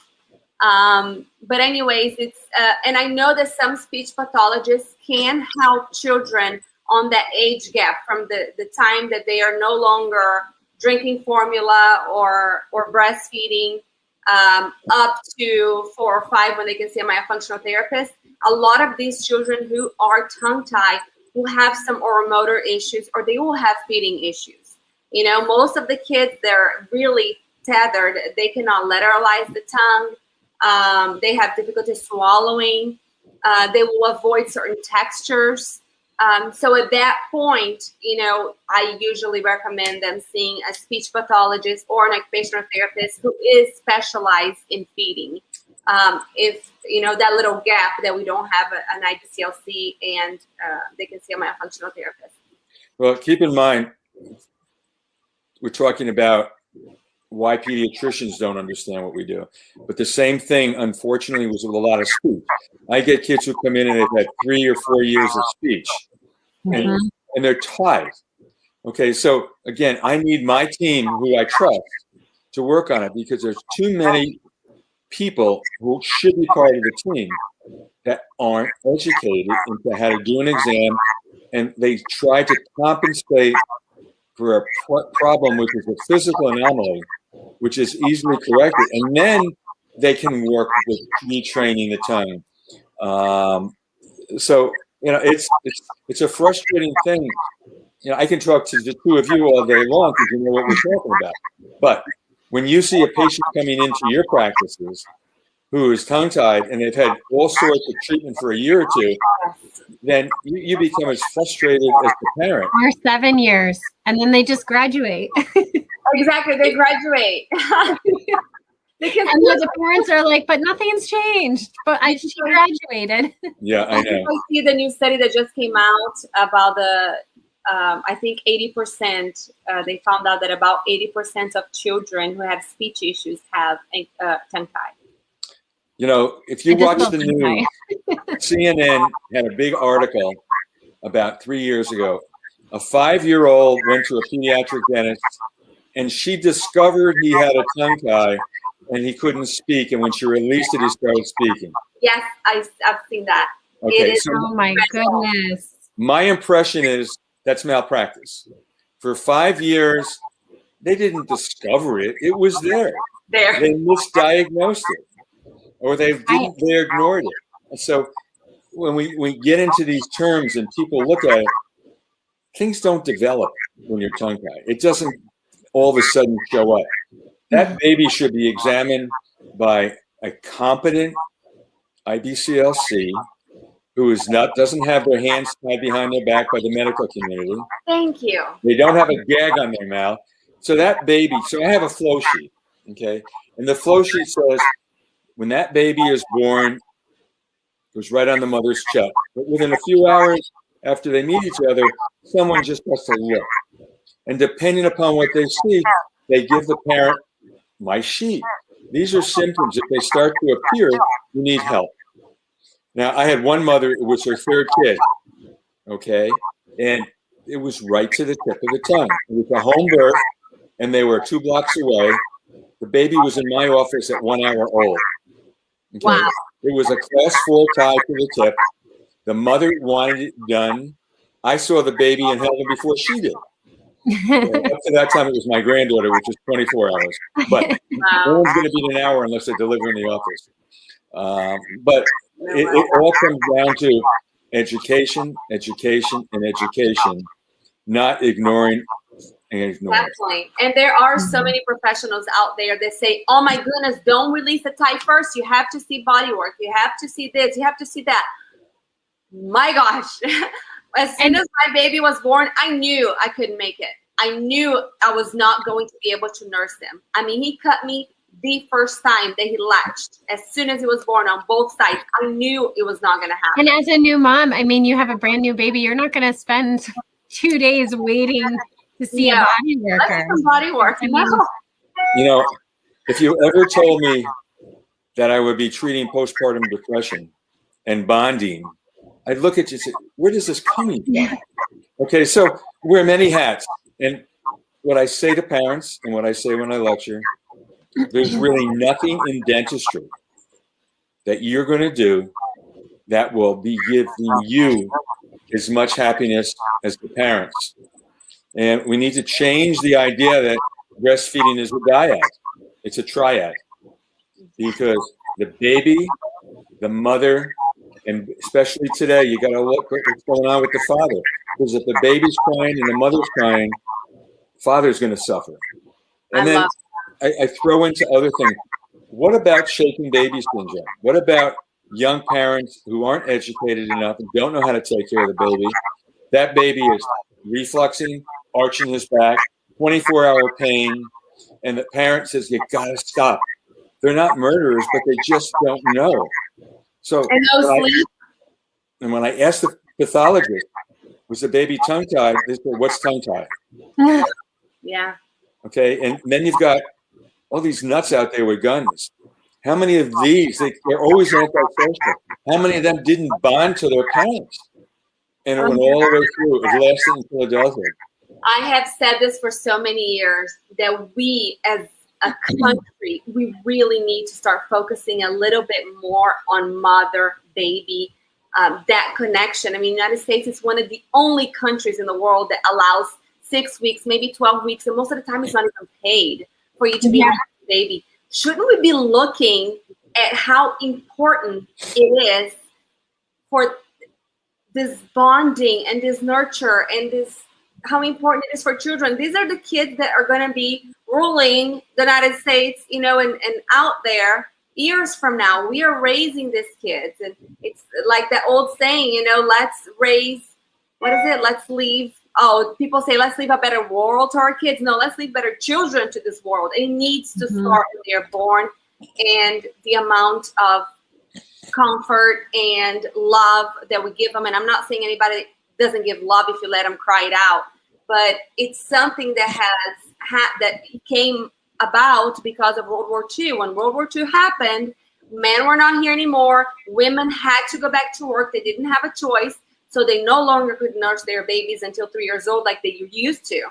S1: But anyways, it's and I know that some speech pathologists can help children on that age gap from the time that they are no longer drinking formula or breastfeeding up to 4 or 5 when they can see a myofunctional therapist. A lot of these children who are tongue-tied will have some oromotor issues or they will have feeding issues. Most of the kids, they're really tethered. They cannot lateralize the tongue. They have difficulty swallowing. They will avoid certain textures. So at that point, I usually recommend them seeing a speech pathologist or an occupational therapist who is specialized in feeding. If, that little gap that we don't have an IBCLC and they can see a myofunctional therapist.
S2: Well, keep in mind, we're talking about why pediatricians don't understand what we do. But the same thing, unfortunately, was with a lot of speech. I get kids who come in and they've had 3 or 4 years of speech, and they're tied. Okay, so again, I need my team, who I trust, to work on it because there's too many people who should be part of the team that aren't educated into how to do an exam, and they try to compensate for a problem which is a physical anomaly, which is easily corrected, and then they can work with retraining the tongue. So it's a frustrating thing. I can talk to the two of you all day long because you know what we're talking about. But when you see a patient coming into your practices who is tongue-tied and they've had all sorts of treatment for a year or two, then you become as frustrated as the parent.
S3: Or 7 years, and then they just graduate.
S1: Exactly, they graduate.
S3: Because and the parents are like, but nothing's changed. But she graduated.
S2: Yeah, I know.
S1: I see the new study that just came out about the, I think 80%, they found out that about 80% of children who have speech issues have tongue-tied.
S2: If you watch the news, CNN had a big article about 3 years ago. A 5-year-old went to a pediatric dentist, and she discovered he had a tongue tie, and he couldn't speak. And when she released it, he started speaking.
S1: Yes, I've seen that.
S2: Okay,
S3: oh my goodness.
S2: My impression is that's malpractice. For 5 years, they didn't discover it. It was there. They misdiagnosed it. Or they ignored it. And so when we get into these terms and people look at it, things don't develop when you're tongue-tied. It doesn't all of a sudden show up. That baby should be examined by a competent IBCLC who doesn't have their hands tied behind their back by the medical community.
S1: Thank you.
S2: They don't have a gag on their mouth. So that baby, I have a flow sheet, okay? And the flow sheet says, when that baby is born, it goes right on the mother's chest. But within a few hours after they meet each other, someone just has to look. And depending upon what they see, they give the parent my sheet. These are symptoms. If they start to appear, you need help. Now, I had one mother, it was her third kid, okay? And it was right to the tip of the tongue. It was a home birth, and they were 2 blocks away. The baby was in my office at 1 hour old. Okay.
S1: Wow.
S2: It was a class 4 tie to the tip. The mother wanted it done. I saw the baby and held him before she did. Up to that time, it was my granddaughter, which was 24 hours. But no one's going to be in an hour unless they deliver in the office. But it all comes down to education, education, and education, not ignoring and ignoring.
S1: Definitely. And there are so many professionals out there that say, oh my goodness, don't release the tie first. You have to see body work. You have to see this. You have to see that. My gosh. As soon as my baby was born, I knew I couldn't make it. I knew I was not going to be able to nurse him. I mean, he cut me the first time that he latched. As soon as he was born on both sides, I knew it was not going to happen.
S3: And as a new mom, I mean, you have a brand new baby. You're not going to spend 2 days waiting to see a body worker.
S1: Some body work.
S2: If you ever told me that I would be treating postpartum depression and bonding, I'd look at you and say, where does this coming from? Okay, so wear many hats. And what I say to parents and what I say when I lecture, there's really nothing in dentistry that you're going to do that will be giving you as much happiness as the parents. And we need to change the idea that breastfeeding is a dyad. It's a triad. Because the baby, the mother, and especially today, you got to look at what's going on with the father. Because if the baby's crying and the mother's crying, father's going to suffer. And then I throw into other things. What about shaken baby syndrome? What about young parents who aren't educated enough and don't know how to take care of the baby? That baby is refluxing, arching his back, 24-hour pain, and the parent says, you got to stop. They're not murderers, but they just don't know. So when I asked the pathologist, was the baby tongue-tied? They said, what's tongue-tied?
S1: Yeah.
S2: Okay, and then you've got all these nuts out there with guns. How many of these, they're always antisocial. How many of them didn't bond to their parents? And it went all the way through. It lasted until adulthood.
S1: I have said this for so many years that we as a country, we really need to start focusing a little bit more on mother-baby, that connection. I mean, the United States is one of the only countries in the world that allows 6 weeks, maybe 12 weeks, and most of the time it's not even paid for you to be with a baby. Shouldn't we be looking at how important it is for this bonding and this nurture and this, how important it is for children? These are the kids that are going to be ruling the United States, you know, and out there years from now. We are raising these kids, and it's like that old saying, you know, let's raise, what is it? Let's leave. Oh, people say let's leave a better world to our kids. No, let's leave better children to this world. It needs to start when they're born, and the amount of comfort and love that we give them. And I'm not saying anybody doesn't give love if you let them cry it out, but it's something that that came about because of World War II. When World War II happened, men were not here anymore. Women had to go back to work. They didn't have a choice. So they no longer could nurse their babies until 3 years old like they used to.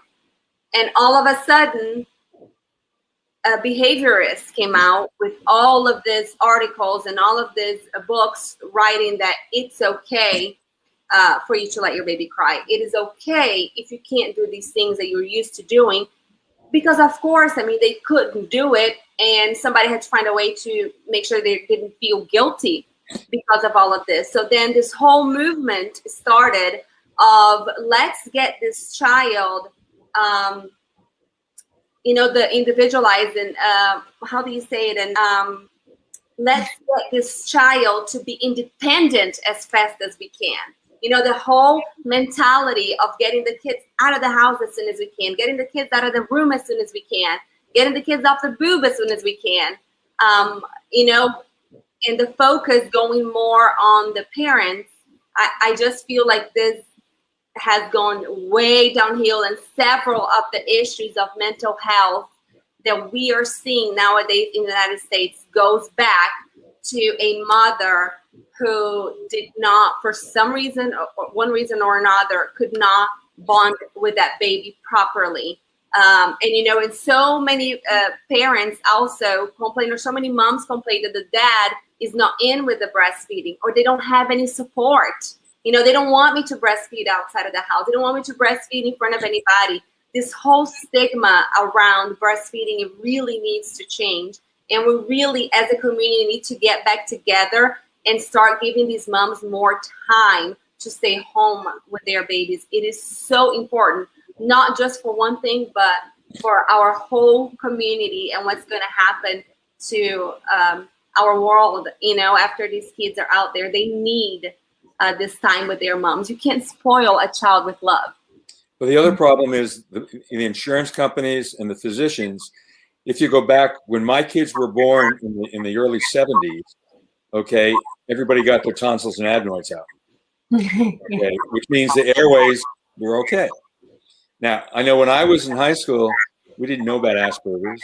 S1: And all of a sudden, behaviorists came out with all of these articles and all of these books writing that it's okay for you to let your baby cry. It is okay if you can't do these things that you're used to doing. Because, of course, I mean, they couldn't do it, and somebody had to find a way to make sure they didn't feel guilty because of all of this. So then this whole movement started of let's get this child, you know, the individualized and how do you say it? And let's get this child to be independent as fast as we can. You know, the whole mentality of getting the kids out of the house as soon as we can, getting the kids out of the room as soon as we can, getting the kids off the boob as soon as we can, you know, and the focus going more on the parents. I just feel like this has gone way downhill, and several of the issues of mental health that we are seeing nowadays in the United States goes back to a mother who did not, for some reason, or one reason or another, could not bond with that baby properly. And, you know, and so many parents also complain, or so many moms complain that the dad is not in with the breastfeeding, or they don't have any support. You know, they don't want me to breastfeed outside of the house. They don't want me to breastfeed in front of anybody. This whole stigma around breastfeeding, it really needs to change. And we really, as a community, need to get back together and start giving these moms more time to stay home with their babies. It is so important, not just for one thing, but for our whole community and what's going to happen to our world, you know, after these kids are out there. They need this time with their moms. You can't spoil a child with love.
S2: Well, the other problem is the insurance companies and the physicians. If you go back when my kids were born in the early 70s, okay, everybody got their tonsils and adenoids out, okay, which means the airways were okay. Now, I know when I was in high school, we didn't know about Asperger's.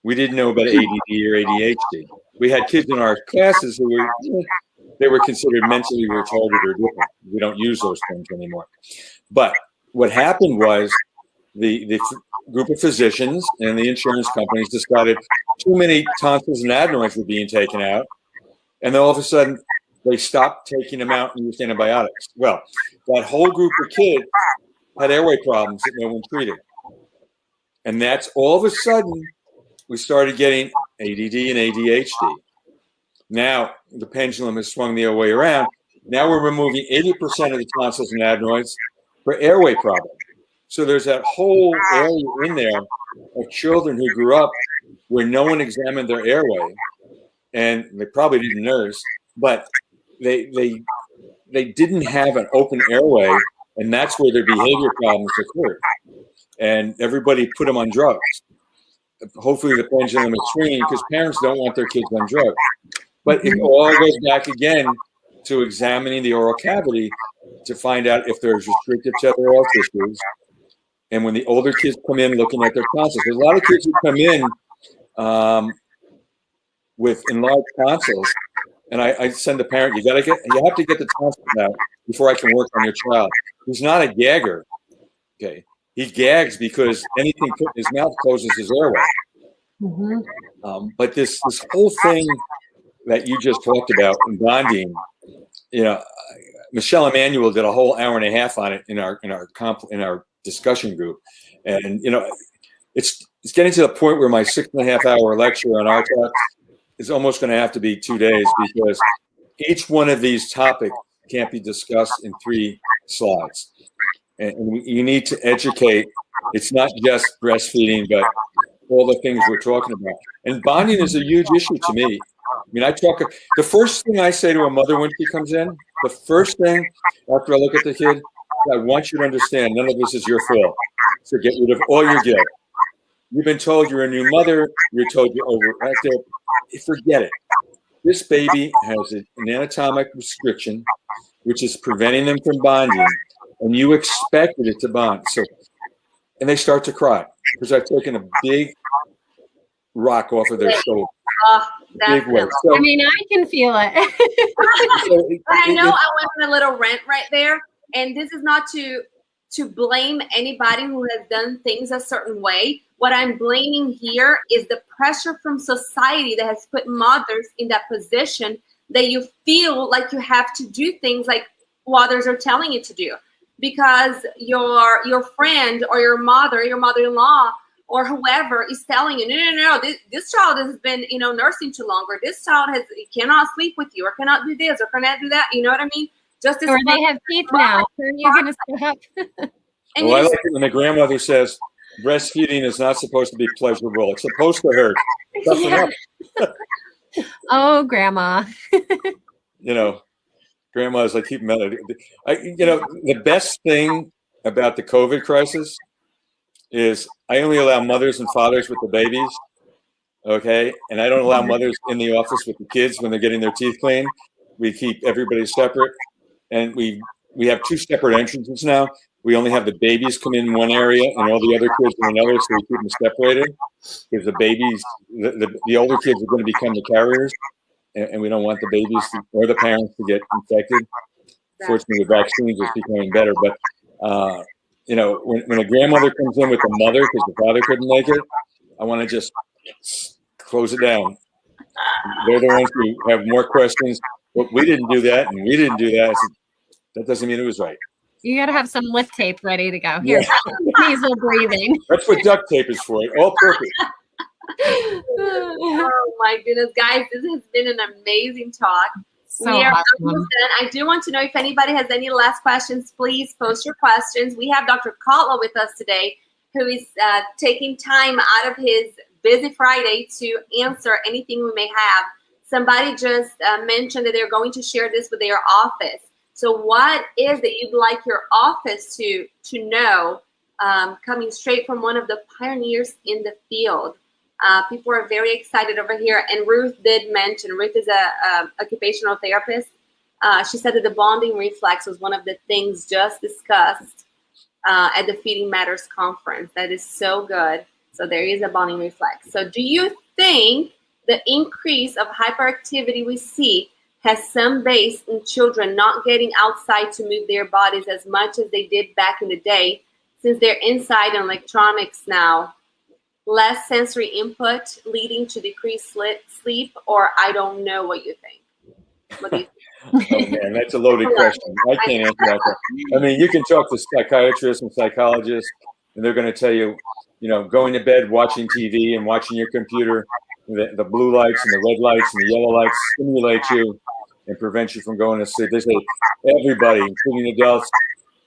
S2: We didn't know about ADD or ADHD. We had kids in our classes who were, they were considered mentally retarded or different. We don't use those terms anymore. But what happened was the group of physicians and the insurance companies decided too many tonsils and adenoids were being taken out. And then all of a sudden, they stopped taking them out and used antibiotics. Well, that whole group of kids had airway problems that no one treated. And that's all of a sudden, we started getting ADD and ADHD. Now, the pendulum has swung the other way around. Now we're removing 80% of the tonsils and adenoids for airway problems. So there's that whole area in there of children who grew up where no one examined their airway, and they probably didn't nurse, but they didn't have an open airway, and that's where their behavior problems occurred. And everybody put them on drugs. Hopefully the pendulum is swinging because parents don't want their kids on drugs. But it all goes back again to examining the oral cavity to find out if there's restrictive tetral tissues. And when the older kids come in looking at their tonsils, there's a lot of kids who come in with enlarged tonsils, and I send the parent, you have to get the tonsils out before I can work on your child. He's not a gagger, okay? He gags because anything put in his mouth closes his airway.
S3: Mhm.
S2: But this whole thing that you just talked about in bonding, Michelle Emanuel did a whole hour and a half on it in our discussion group, and it's getting to the point where my 6.5 hour lecture on our talk is almost going to have to be 2 days, because each one of these topics can't be discussed in 3 slides, and you need to educate. It's not just breastfeeding, but all the things we're talking about. And bonding is a huge issue to me. I mean, the first thing I say to a mother when she comes in, the first thing after I look at the kid, I want you to understand none of this is your fault. So get rid of all your guilt. You've been told you're a new mother. You're told you're overactive. Forget it. This baby has an anatomic restriction, which is preventing them from bonding, and you expected it to bond. And they start to cry because I've taken a big rock off of their shoulder. Big weight.
S3: I mean, I can feel it.
S1: I know I went on a little rant right there, and this is not to blame anybody who has done things a certain way. What I'm blaming here is the pressure from society that has put mothers in that position that you feel like you have to do things like what others are telling you to do, because your friend or your mother-in-law, or whoever is telling you, no, this child has been, nursing too long, or this child cannot sleep with you, or cannot do this, or cannot do that. You know what I mean?
S3: Or they have teeth now. Are you going to stop?
S2: Well, I like it when the grandmother says, breastfeeding is not supposed to be pleasurable. It's supposed to hurt.
S3: Yeah. Oh, Grandma.
S2: Grandma's like, keep melody. The best thing about the COVID crisis is I only allow mothers and fathers with the babies, okay? And I don't allow mothers in the office with the kids when they're getting their teeth cleaned. We keep everybody separate, and we have 2 separate entrances now. We only have the babies come in one area and all the other kids in another, so we keep them separated, because the babies, the older kids are going to become the carriers, and we don't want the babies or the parents to get infected. Fortunately, the vaccines is becoming better, but when a grandmother comes in with a mother because the father couldn't make it, I want to just close it down. They're the ones who have more questions. Well, we didn't do that, and we didn't do that. I said, that doesn't mean it was right.
S3: You got to have some lip tape ready to go. Here, nasal breathing.
S2: That's what duct tape is for. All purpose.
S1: Oh my goodness, guys, this has been an amazing talk.
S3: So
S1: we are
S3: awesome.
S1: almost done. I do want to know if anybody has any last questions. Please post your questions. We have Dr. Kotlow with us today, who is taking time out of his busy Friday to answer anything we may have. Somebody just mentioned that they're going to share this with their office. So what is that you'd like your office to know, coming straight from one of the pioneers in the field? People are very excited over here. And Ruth did mention, Ruth is a occupational therapist. She said that the bonding reflex was one of the things just discussed at the Feeding Matters conference. That is so good. So there is a bonding reflex. So do you think the increase of hyperactivity we see has some base in children not getting outside to move their bodies as much as they did back in the day, since they're inside on electronics now? Less sensory input leading to decreased sleep, or I don't know what you think. What do you think?
S2: Oh man, that's a loaded question. I can't answer that. I mean, you can talk to psychiatrists and psychologists, and they're going to tell you, going to bed, watching TV and watching your computer, the blue lights and the red lights and the yellow lights stimulate you and prevent you from going to sleep. They say everybody, including adults,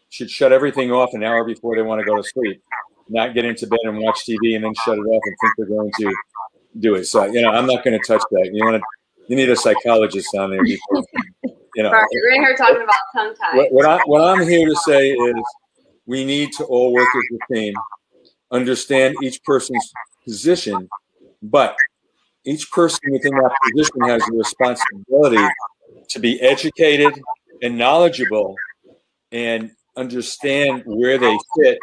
S2: should shut everything off an hour before they want to go to sleep. Not get into bed and watch TV and then shut it off and think they're going to do it. So, I'm not going to touch that. You need a psychologist on there before,
S1: Perfect. We're here talking about tongue tie.
S2: What I'm here to say is we need to all work as a team, understand each person's position, but each person within that position has the responsibility to be educated and knowledgeable and understand where they fit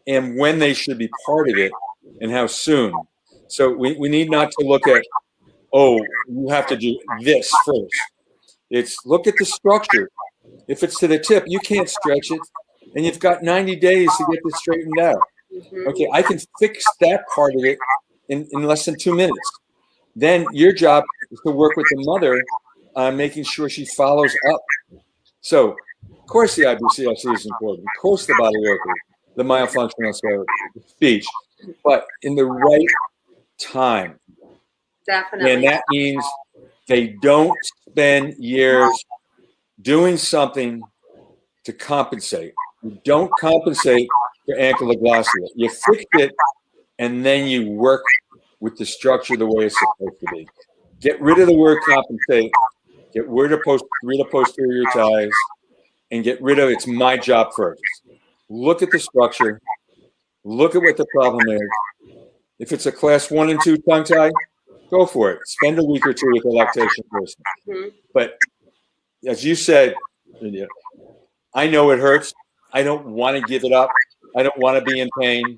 S2: and when they should be part of it and how soon. So we need not to look at, you have to do this first. It's look at the structure. If it's to the tip, you can't stretch it, and you've got 90 days to get this straightened out. Okay, I can fix that part of it in less than 2 minutes. Then your job is to work with the mother on making sure she follows up. So, of course, the IBCLC is important. Of course, the body worker, the myofunctional therapy, speech, but in the right time.
S1: Definitely.
S2: And that means they don't spend years doing something to compensate. You don't compensate for ankylosing. You fix it, and then you work with the structure the way it's supposed to be. Get rid of the word compensate. Get rid of posterior ties, and get rid of it's my job first. Look at the structure. Look at what the problem is. If it's a class 1 and 2 tongue tie, go for it. Spend a week or two with a lactation person.
S1: Mm-hmm.
S2: But as you said, I know it hurts. I don't want to give it up. I don't want to be in pain.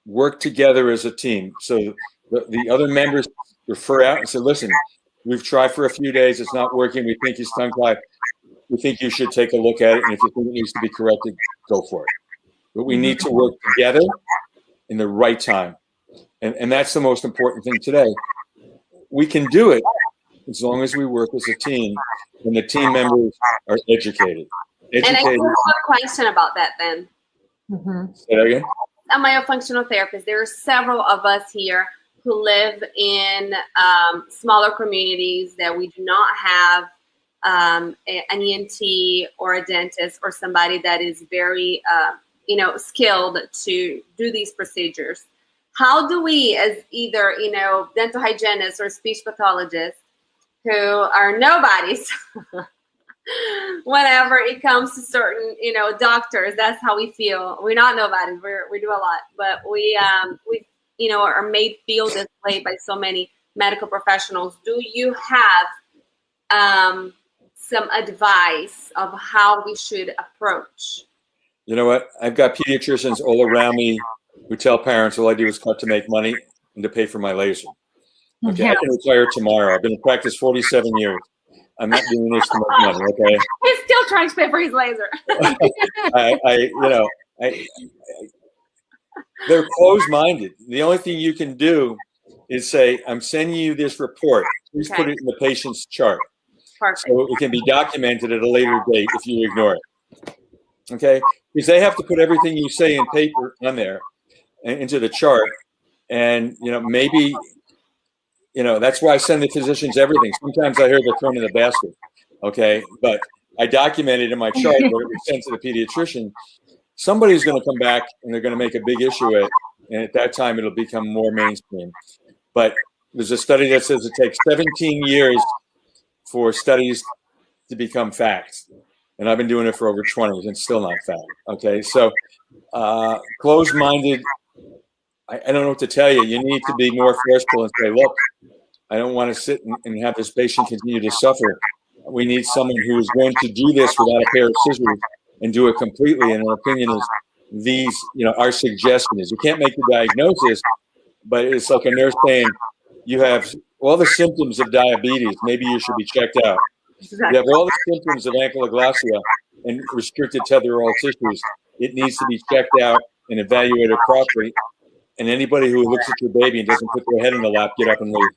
S2: Work together as a team. So the other members refer out and say, listen, we've tried for a few days. It's not working. We think he's tongue tied. We think you should take a look at it. And if you think it needs to be corrected, go for it. But we need to work together in the right time. And that's the most important thing today. We can do it as long as we work as a team and the team members are educated.
S1: And I have a question about that then.
S2: Say that again?
S1: A myofunctional therapist, there are several of us here who live in smaller communities that we do not have an ENT or a dentist or somebody that is very skilled to do these procedures. How do we, as either dental hygienists or speech pathologists, who are nobodies, whenever it comes to certain doctors, that's how we feel. We're not nobodies. We do a lot, but we are made feel this way by so many medical professionals. Do you have some advice of how we should approach?
S2: You know what? I've got pediatricians all around me who tell parents all I do is cut to make money and to pay for my laser. Okay, I can retire tomorrow. I've been in practice 47 years. I'm not doing this to make money. Okay,
S1: he's still trying to pay for his laser.
S2: They're closed-minded. The only thing you can do is say, "I'm sending you this report. Please put it in the patient's chart,
S1: Perfect.
S2: So it can be documented at a later date if you ignore it." Okay, because they have to put everything you say in paper on there and into the chart, and maybe. That's why I send the physicians everything. Sometimes I hear they're thrown in the basket, okay? But I documented in my chart where it was sent to the pediatrician. Somebody's going to come back and they're going to make a big issue of it, and at that time it'll become more mainstream. But there's a study that says it takes 17 years for studies to become facts, and I've been doing it for over 20 and still not fact, okay? So closed-minded. I don't know what to tell you. You need to be more forceful and say, look, I don't want to sit and have this patient continue to suffer. We need someone who is going to do this without a pair of scissors and do it completely. And our opinion is our suggestion is you can't make the diagnosis, but it's like a nurse saying, you have all the symptoms of diabetes. Maybe you should be checked out.
S1: Exactly.
S2: You have all the symptoms of ankylosing and restricted tetheral tissues. It needs to be checked out and evaluated properly. And anybody who looks at your baby and doesn't put their head in the lap, get up and leave.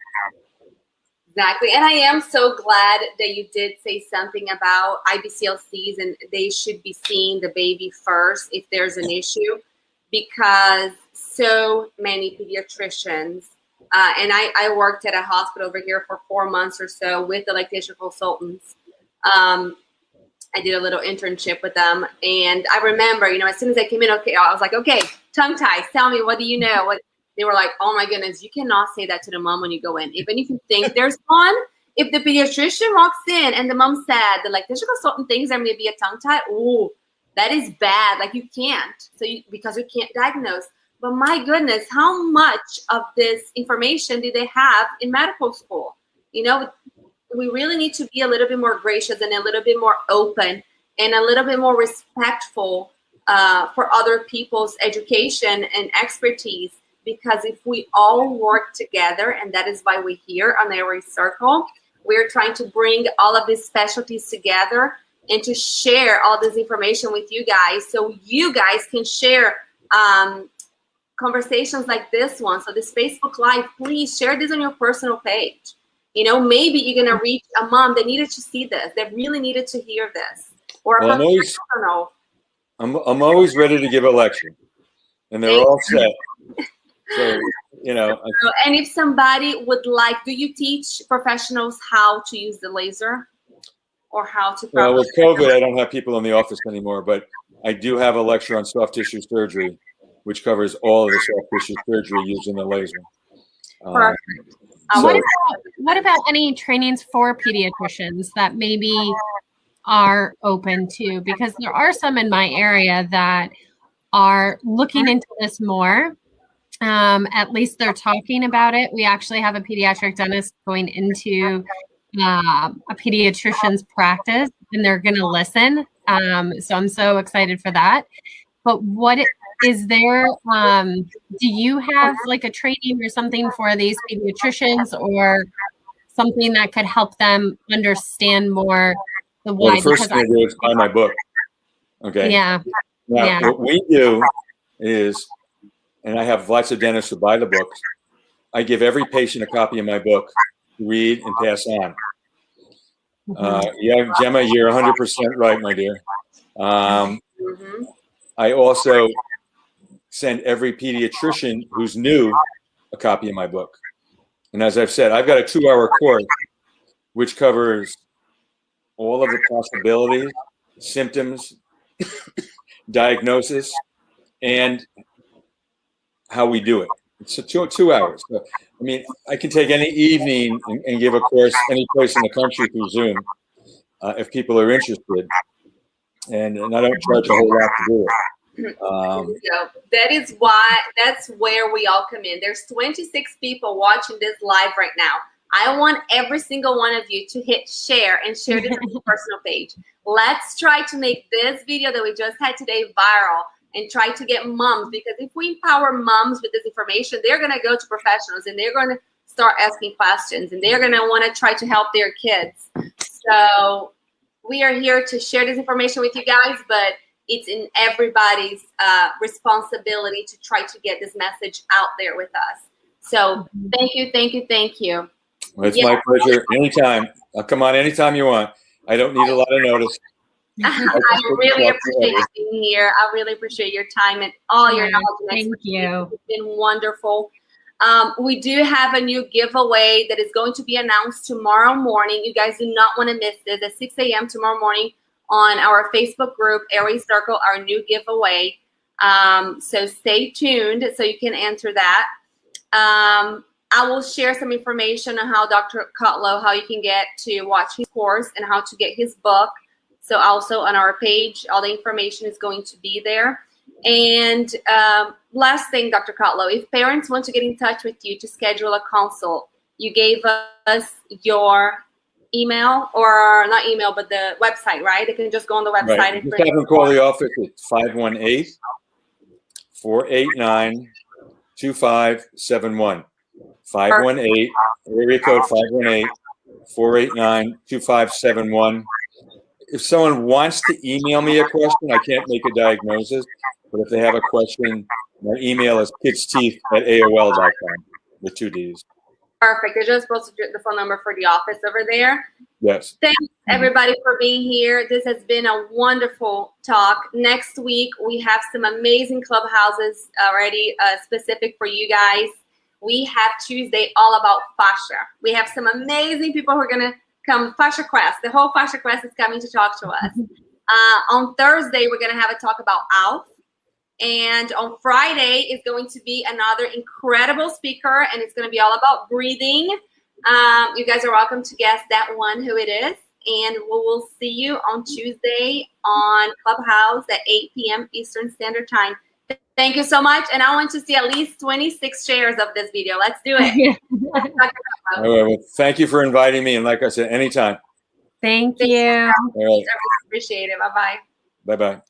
S1: Exactly. And I am so glad that you did say something about IBCLCs and they should be seeing the baby first if there's an issue, because so many pediatricians, and I worked at a hospital over here for 4 months or so with the lactation consultants. I did a little internship with them. And I remember, as soon as I came in, I was like, okay, tongue ties, tell me, what do you know? They were like, oh my goodness, you cannot say that to the mom when you go in. Even if you think there's one, if the pediatrician walks in and the mom said, the lactation consultant thinks there may be a tongue tie, ooh, that is bad. Like you can't, because you can't diagnose. But my goodness, how much of this information did they have in medical school? We really need to be a little bit more gracious and a little bit more open and a little bit more respectful for other people's education and expertise. Because if we all work together, and that is why we're here on Airway Circle, we're trying to bring all of these specialties together and to share all this information with you guys, so you guys can share conversations like this one, so this Facebook Live, please share this on your personal page. You know, maybe you're gonna reach a mom that needed to see this, that really needed to hear this, or
S2: Well,
S1: I don't know.
S2: I'm always ready to give a lecture, and they're all set. So, you know.
S1: And if somebody would like, do you teach professionals how to use the laser, or how to?
S2: Well, with COVID, I don't have people in the office anymore, but I do have a lecture on soft tissue surgery, which covers all of the soft tissue surgery using the laser.
S3: What about any trainings for pediatricians that maybe are open to? Because there are some in my area that are looking into this more. At least they're talking about it. We actually have a pediatric dentist going into a pediatrician's practice, and they're going to listen. So I'm so excited for that. But what is there? Do you have like a training or something for these pediatricians, or something that could help them understand more the why?
S2: Well, the first thing I do is buy my book. Okay.
S3: Yeah.
S2: Now, what we do is, and I have lots of dentists who buy the books, I give every patient a copy of my book to read and pass on. Yeah, Gemma, you're 100% right, my dear. I also send every pediatrician who's new a copy of my book. And as I've said, I've got a 2-hour course which covers all of the possibilities, symptoms, diagnosis, and how we do it. It's 2 hours. So, I mean, I can take any evening and give a course any place in the country through Zoom if people are interested. And I don't charge a whole lot to do it.
S1: That is why, that's where we all come in. There's 26 people watching this live right now. I want every single one of you to hit share and share this on your personal page. Let's try to make this video that we just had today viral and try to get moms, because if we empower moms with this information, they're going to go to professionals and they're going to start asking questions, and they're going to want to try to help their kids. So we are here to share this information with you guys, but it's in everybody's responsibility to try to get this message out there with us. So thank you, thank you, thank you.
S2: Well, it's my pleasure. Anytime. I'll come on anytime you want. I don't need a lot of notice.
S1: I really appreciate you being here. I really appreciate your time and all your knowledge and expertise.
S3: Thank you.
S1: It's been wonderful. We do have a new giveaway that is going to be announced tomorrow morning. You guys do not want to miss this at 6 a.m. tomorrow morning on our Facebook group, Airway Circle, our new giveaway. So stay tuned so you can enter that. I will share some information on how Dr. Kotlow, how you can get to watch his course and how to get his book. So also on our page, all the information is going to be there. And last thing, Dr. Kotlow, if parents want to get in touch with you to schedule a consult, you gave us your email, or not email, but the website, right? They can just go on the website.
S2: Right.
S1: And
S2: just have them call the office at 518-489-2571. 518, area code 518-489-2571. If someone wants to email me a question, I can't make a diagnosis, but if they have a question, my email is kidsteeth@aol.com with 2 Ds.
S1: Perfect. They're just supposed to do the phone number for the office over there.
S2: Yes.
S1: Thanks, everybody, for being here. This has been a wonderful talk. Next week, we have some amazing clubhouses already specific for you guys. We have Tuesday all about fascia. We have some amazing people who are going to come. Fascia Quest. The whole Fascia Quest is coming to talk to us. On Thursday, we're going to have a talk about ALF. And on Friday is going to be another incredible speaker, and it's going to be all about breathing. You guys are welcome to guess that one, who it is. And we will see you on Tuesday on Clubhouse at 8 p.m. Eastern Standard Time. Thank you so much. And I want to see at least 26 shares of this video. Let's do it.
S2: All right, well, thank you for inviting me. And like I said, anytime.
S3: Thank you.
S2: All right.
S1: I appreciate it. Bye-bye.
S2: Bye-bye.